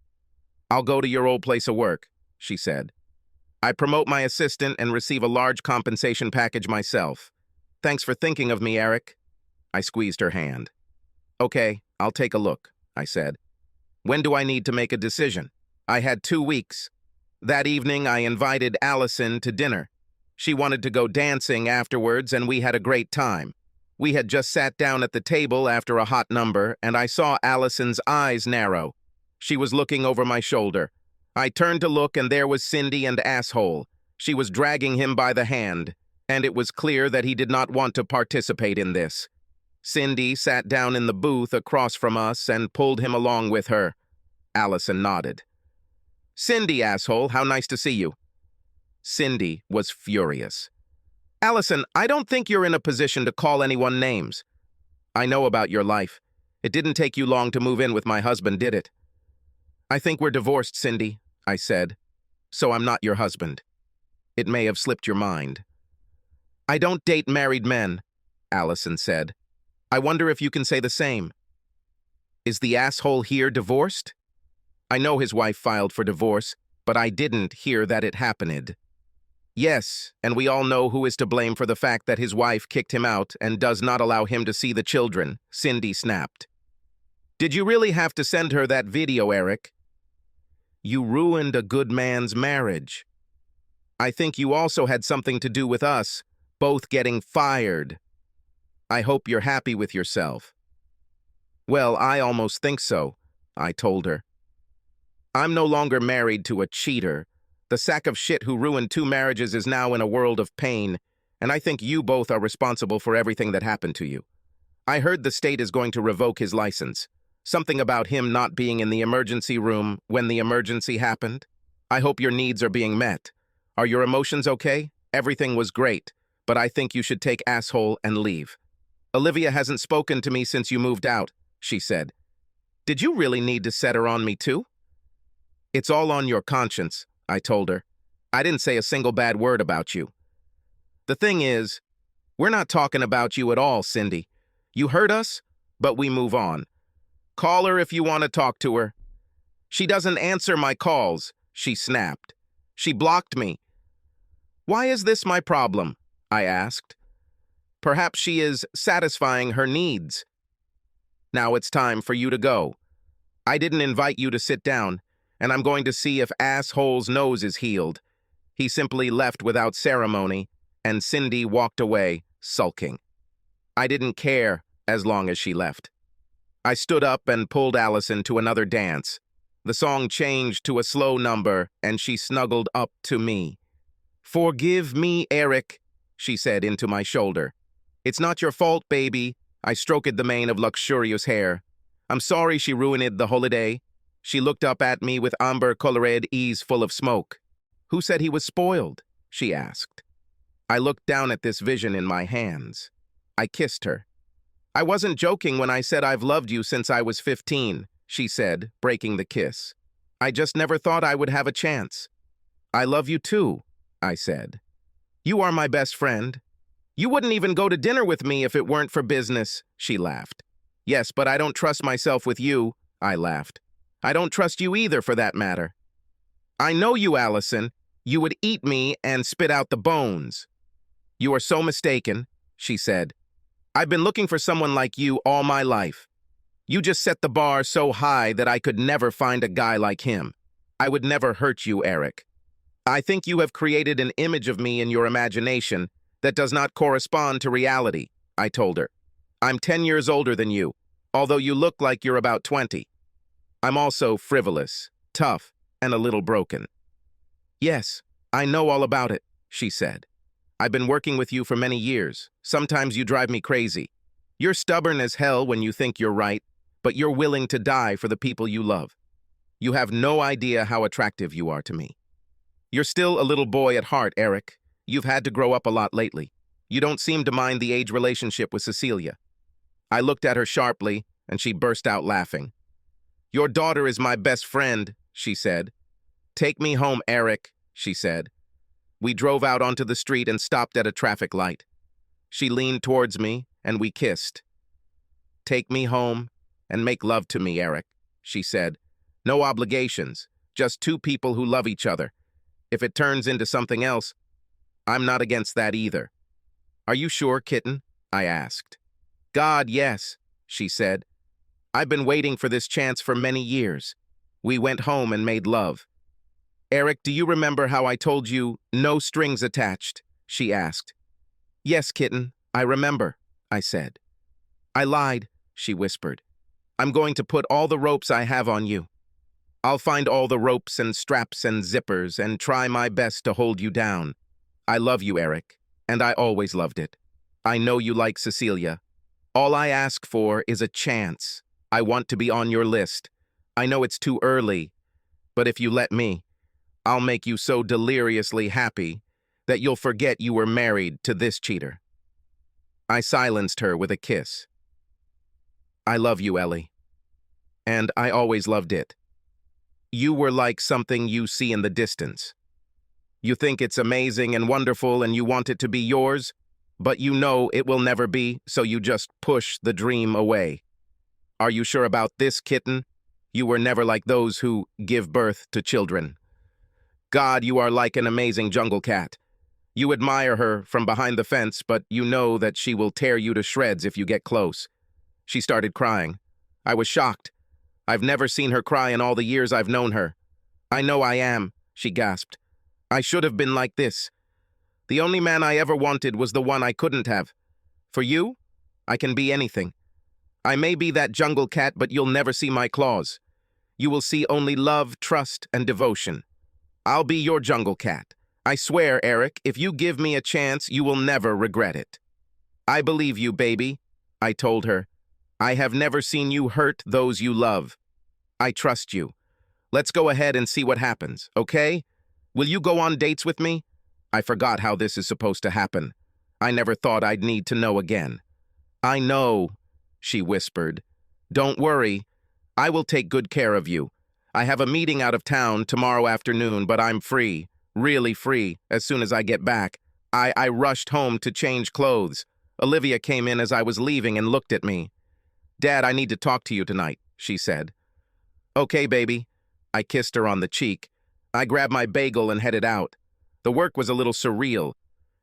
"I'll go to your old place of work," she said. "I promote my assistant and receive a large compensation package myself. Thanks for thinking of me, Eric." I squeezed her hand. "Okay, I'll take a look," I said. "When do I need to make a decision?" I had 2 weeks. That evening, I invited Allison to dinner. She wanted to go dancing afterwards, and we had a great time. We had just sat down at the table after a hot number, and I saw Allison's eyes narrow. She was looking over my shoulder. I turned to look, and there was Cindy and Asshole. She was dragging him by the hand, and it was clear that he did not want to participate in this. Cindy sat down in the booth across from us and pulled him along with her. Allison nodded. Cindy, asshole, how nice to see you. Cindy was furious. Allison, I don't think you're in a position to call anyone names. I know about your life. It didn't take you long to move in with my husband, did it? I think we're divorced, Cindy, I said. So I'm not your husband. It may have slipped your mind. I don't date married men, Allison said. I wonder if you can say the same. Is the asshole here divorced? I know his wife filed for divorce, but I didn't hear that it happened. Yes, and we all know who is to blame for the fact that his wife kicked him out and does not allow him to see the children, Cindy snapped. Did you really have to send her that video, Eric? You ruined a good man's marriage. I think you also had something to do with us, both getting fired. I hope you're happy with yourself. Well, I almost think so, I told her. I'm no longer married to a cheater. The sack of shit who ruined 2 marriages is now in a world of pain, and I think you both are responsible for everything that happened to you. I heard the state is going to revoke his license. Something about him not being in the emergency room when the emergency happened. I hope your needs are being met. Are your emotions okay? Everything was great, but I think you should take asshole and leave. Olivia hasn't spoken to me since you moved out, she said. Did you really need to set her on me too? It's all on your conscience, I told her. I didn't say a single bad word about you. The thing is, we're not talking about you at all, Cindy. You hurt us, but we move on. Call her if you want to talk to her. She doesn't answer my calls, she snapped. She blocked me. Why is this my problem? I asked. Perhaps she is satisfying her needs. Now it's time for you to go. I didn't invite you to sit down, and I'm going to see if asshole's nose is healed. He simply left without ceremony, and Cindy walked away, sulking. I didn't care as long as she left. I stood up and pulled Allison to another dance. The song changed to a slow number, and she snuggled up to me. Forgive me, Eric, she said into my shoulder. It's not your fault, baby. I stroked the mane of luxurious hair. I'm sorry she ruined the holiday. She looked up at me with amber-colored eyes full of smoke. Who said he was spoiled? She asked. I looked down at this vision in my hands. I kissed her. I wasn't joking when I said I've loved you since I was 15, she said, breaking the kiss. I just never thought I would have a chance. I love you too, I said. You are my best friend. You wouldn't even go to dinner with me if it weren't for business, she laughed. Yes, but I don't trust myself with you, I laughed. I don't trust you either, for that matter. I know you, Allison. You would eat me and spit out the bones. You are so mistaken, she said. I've been looking for someone like you all my life. You just set the bar so high that I could never find a guy like him. I would never hurt you, Eric. I think you have created an image of me in your imagination that does not correspond to reality, I told her. I'm 10 years older than you, although you look like you're about 20. I'm also frivolous, tough, and a little broken. Yes, I know all about it, she said. I've been working with you for many years. Sometimes you drive me crazy. You're stubborn as hell when you think you're right, but you're willing to die for the people you love. You have no idea how attractive you are to me. You're still a little boy at heart, Eric. You've had to grow up a lot lately. You don't seem to mind the age relationship with Cecilia. I looked at her sharply, and she burst out laughing. Your daughter is my best friend, she said. Take me home, Eric, she said. We drove out onto the street and stopped at a traffic light. She leaned towards me, and we kissed. Take me home and make love to me, Eric, she said. No obligations, just 2 people who love each other. If it turns into something else, I'm not against that either. Are you sure, kitten? I asked. God, yes, she said. I've been waiting for this chance for many years. We went home and made love. Eric, do you remember how I told you no strings attached? She asked. Yes, kitten, I remember, I said. I lied, she whispered. I'm going to put all the ropes I have on you. I'll find all the ropes and straps and zippers and try my best to hold you down. I love you, Eric, and I always loved it. I know you like Cecilia. All I ask for is a chance. I want to be on your list. I know it's too early, but if you let me, I'll make you so deliriously happy that you'll forget you were married to this cheater." I silenced her with a kiss. "I love you, Ellie. And I always loved it. You were like something you see in the distance. You think it's amazing and wonderful and you want it to be yours, but you know it will never be, so you just push the dream away. Are you sure about this, kitten? You were never like those who give birth to children. God, you are like an amazing jungle cat. You admire her from behind the fence, but you know that she will tear you to shreds if you get close." She started crying. I was shocked. I've never seen her cry in all the years I've known her. "I know I am," she gasped. "I should have been like this. The only man I ever wanted was the one I couldn't have. For you, I can be anything. I may be that jungle cat, but you'll never see my claws. You will see only love, trust, and devotion. I'll be your jungle cat. I swear, Eric, if you give me a chance, you will never regret it." "I believe you, baby," I told her. "I have never seen you hurt those you love. I trust you. Let's go ahead and see what happens, okay? Will you go on dates with me?" I forgot how this is supposed to happen. I never thought I'd need to know again. "I know," she whispered. "Don't worry. I will take good care of you. I have a meeting out of town tomorrow afternoon, but I'm free, really free, as soon as I get back." I rushed home to change clothes. Olivia came in as I was leaving and looked at me. "Dad, I need to talk to you tonight," she said. "Okay, baby." I kissed her on the cheek. I grabbed my bagel and headed out. The work was a little surreal.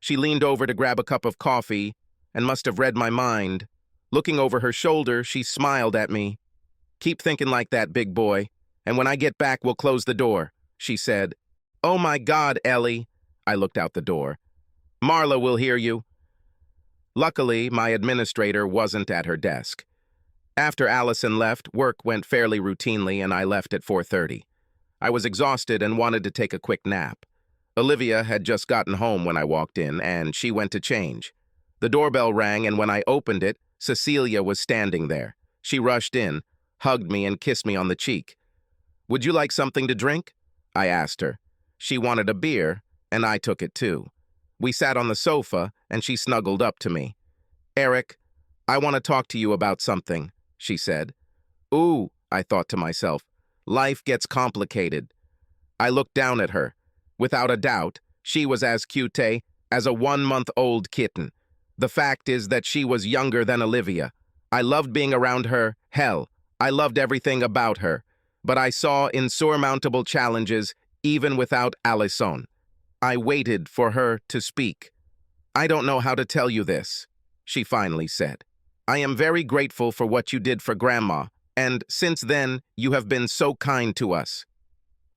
She leaned over to grab a cup of coffee and must have read my mind. Looking over her shoulder, she smiled at me. "Keep thinking like that, big boy, and when I get back, we'll close the door," she said. "Oh my God, Ellie." I looked out the door. "Marla will hear you." Luckily, my administrator wasn't at her desk. After Allison left, work went fairly routinely and I left at 4:30. I was exhausted and wanted to take a quick nap. Olivia had just gotten home when I walked in, and she went to change. The doorbell rang, and when I opened it, Cecilia was standing there. She rushed in, hugged me, and kissed me on the cheek. "Would you like something to drink?" I asked her. She wanted a beer, and I took it too. We sat on the sofa, and she snuggled up to me. "Eric, I want to talk to you about something," she said. "Ooh," I thought to myself, life gets complicated. I looked down at her. Without a doubt, she was as cute as a 1-month-old kitten. The fact is that she was younger than Olivia. I loved being around her. Hell, I loved everything about her. But I saw insurmountable challenges even without Allison. I waited for her to speak. "I don't know how to tell you this," she finally said. "I am very grateful for what you did for Grandma, and since then, you have been so kind to us.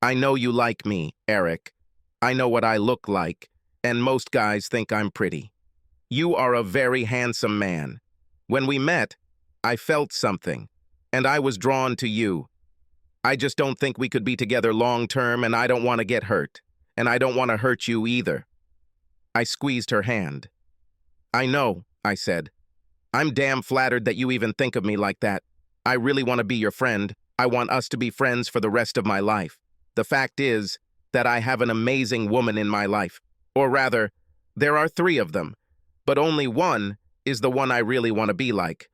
I know you like me, Eric. I know what I look like, and most guys think I'm pretty. You are a very handsome man. When we met, I felt something, and I was drawn to you. I just don't think we could be together long-term, and I don't want to get hurt, and I don't want to hurt you either." I squeezed her hand. "I know," I said. "I'm damn flattered that you even think of me like that. I really want to be your friend. I want us to be friends for the rest of my life. The fact is that I have an amazing woman in my life. Or rather, there are 3 of them, but only one is the one I really want to be like."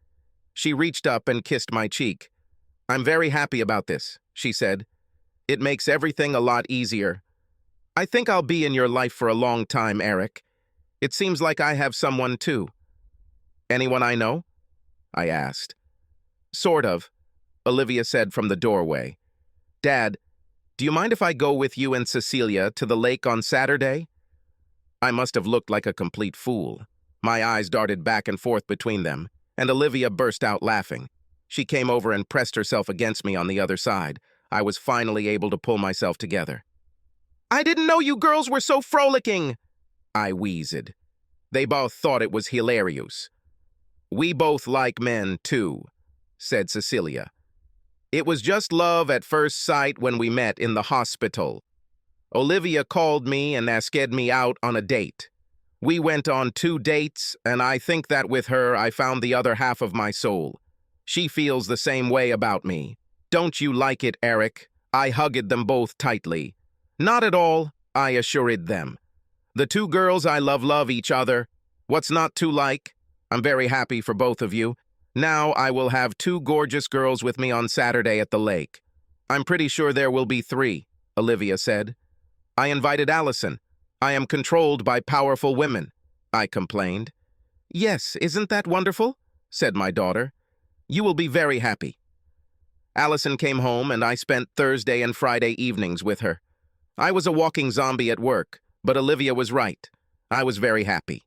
She reached up and kissed my cheek. "I'm very happy about this," she said. "It makes everything a lot easier. I think I'll be in your life for a long time, Eric. It seems like I have someone too." "Anyone I know?" I asked. "Sort of," Olivia said from the doorway. "Dad, do you mind if I go with you and Cecilia to the lake on Saturday?" I must have looked like a complete fool. My eyes darted back and forth between them, and Olivia burst out laughing. She came over and pressed herself against me on the other side. I was finally able to pull myself together. "I didn't know you girls were so frolicking," I wheezed. They both thought it was hilarious. "We both like men, too," said Cecilia. "It was just love at first sight when we met in the hospital. Olivia called me and asked me out on a date. We went on 2 dates, and I think that with her I found the other half of my soul. She feels the same way about me. Don't you like it, Eric? I hugged them both tightly. Not at all, I assured them. The two girls I love each other. What's not to like? I'm very happy for both of you. Now I will have two gorgeous girls with me on Saturday at the lake. I'm pretty sure there will be 3, Olivia said. I invited Allison. I am controlled by powerful women, I complained. Yes, isn't that wonderful? Said my daughter. You will be very happy. Allison came home and I spent Thursday and Friday evenings with her. I was a walking zombie at work, but Olivia was right. I was very happy.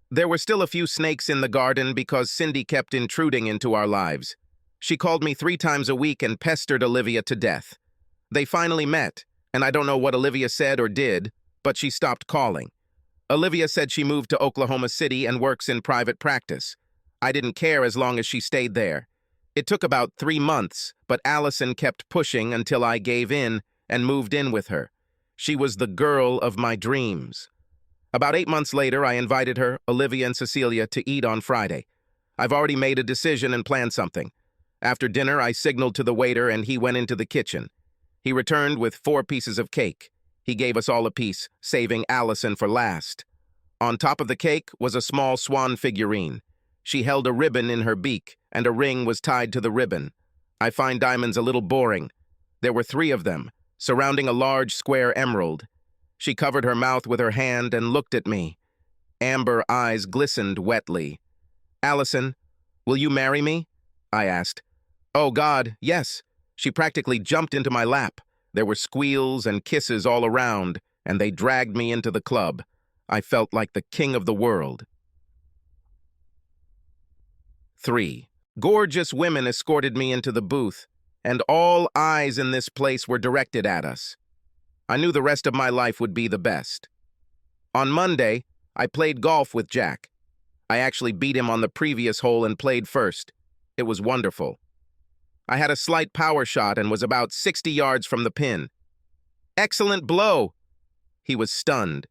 There were still a few snakes in the garden because Cindy kept intruding into our lives. She called me 3 times a week and pestered Olivia to death. They finally met, and I don't know what Olivia said or did, but she stopped calling. Olivia said she moved to Oklahoma City and works in private practice. I didn't care as long as she stayed there. It took about 3 months, but Allison kept pushing until I gave in and moved in with her. She was the girl of my dreams. About 8 months later, I invited her, Olivia and Cecilia, to eat on Friday. I've already made a decision and planned something. After dinner, I signaled to the waiter and he went into the kitchen. He returned with 4 pieces of cake. He gave us all a piece, saving Allison for last. On top of the cake was a small swan figurine. She held a ribbon in her beak, and a ring was tied to the ribbon. I find diamonds a little boring. There were 3 of them, surrounding a large square emerald. She covered her mouth with her hand and looked at me. Amber eyes glistened wetly. Allison, will you marry me? I asked. Oh God, yes. She practically jumped into my lap. There were squeals and kisses all around, and they dragged me into the club. I felt like the king of the world. 3. Gorgeous women escorted me into the booth, and all eyes in this place were directed at us. I knew the rest of my life would be the best. On Monday, I played golf with Jack. I actually beat him on the previous hole and played first. It was wonderful. I had a slight power shot and was about 60 yards from the pin. Excellent blow! He was stunned.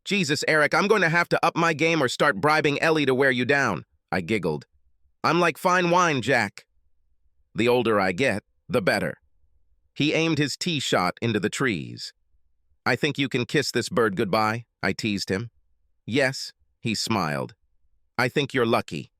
Jesus, Eric, I'm going to have to up my game or start bribing Ellie to wear you down, I giggled. I'm like fine wine, Jack. The older I get, the better. He aimed his tee shot into the trees. I think you can kiss this bird goodbye, I teased him. Yes, he smiled. I think you're lucky.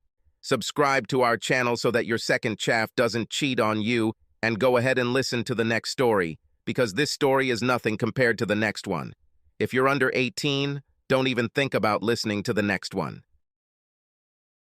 Subscribe to our channel so that your second chaff doesn't cheat on you, and go ahead and listen to the next story, because this story is nothing compared to the next one. If you're under 18, don't even think about listening to the next one.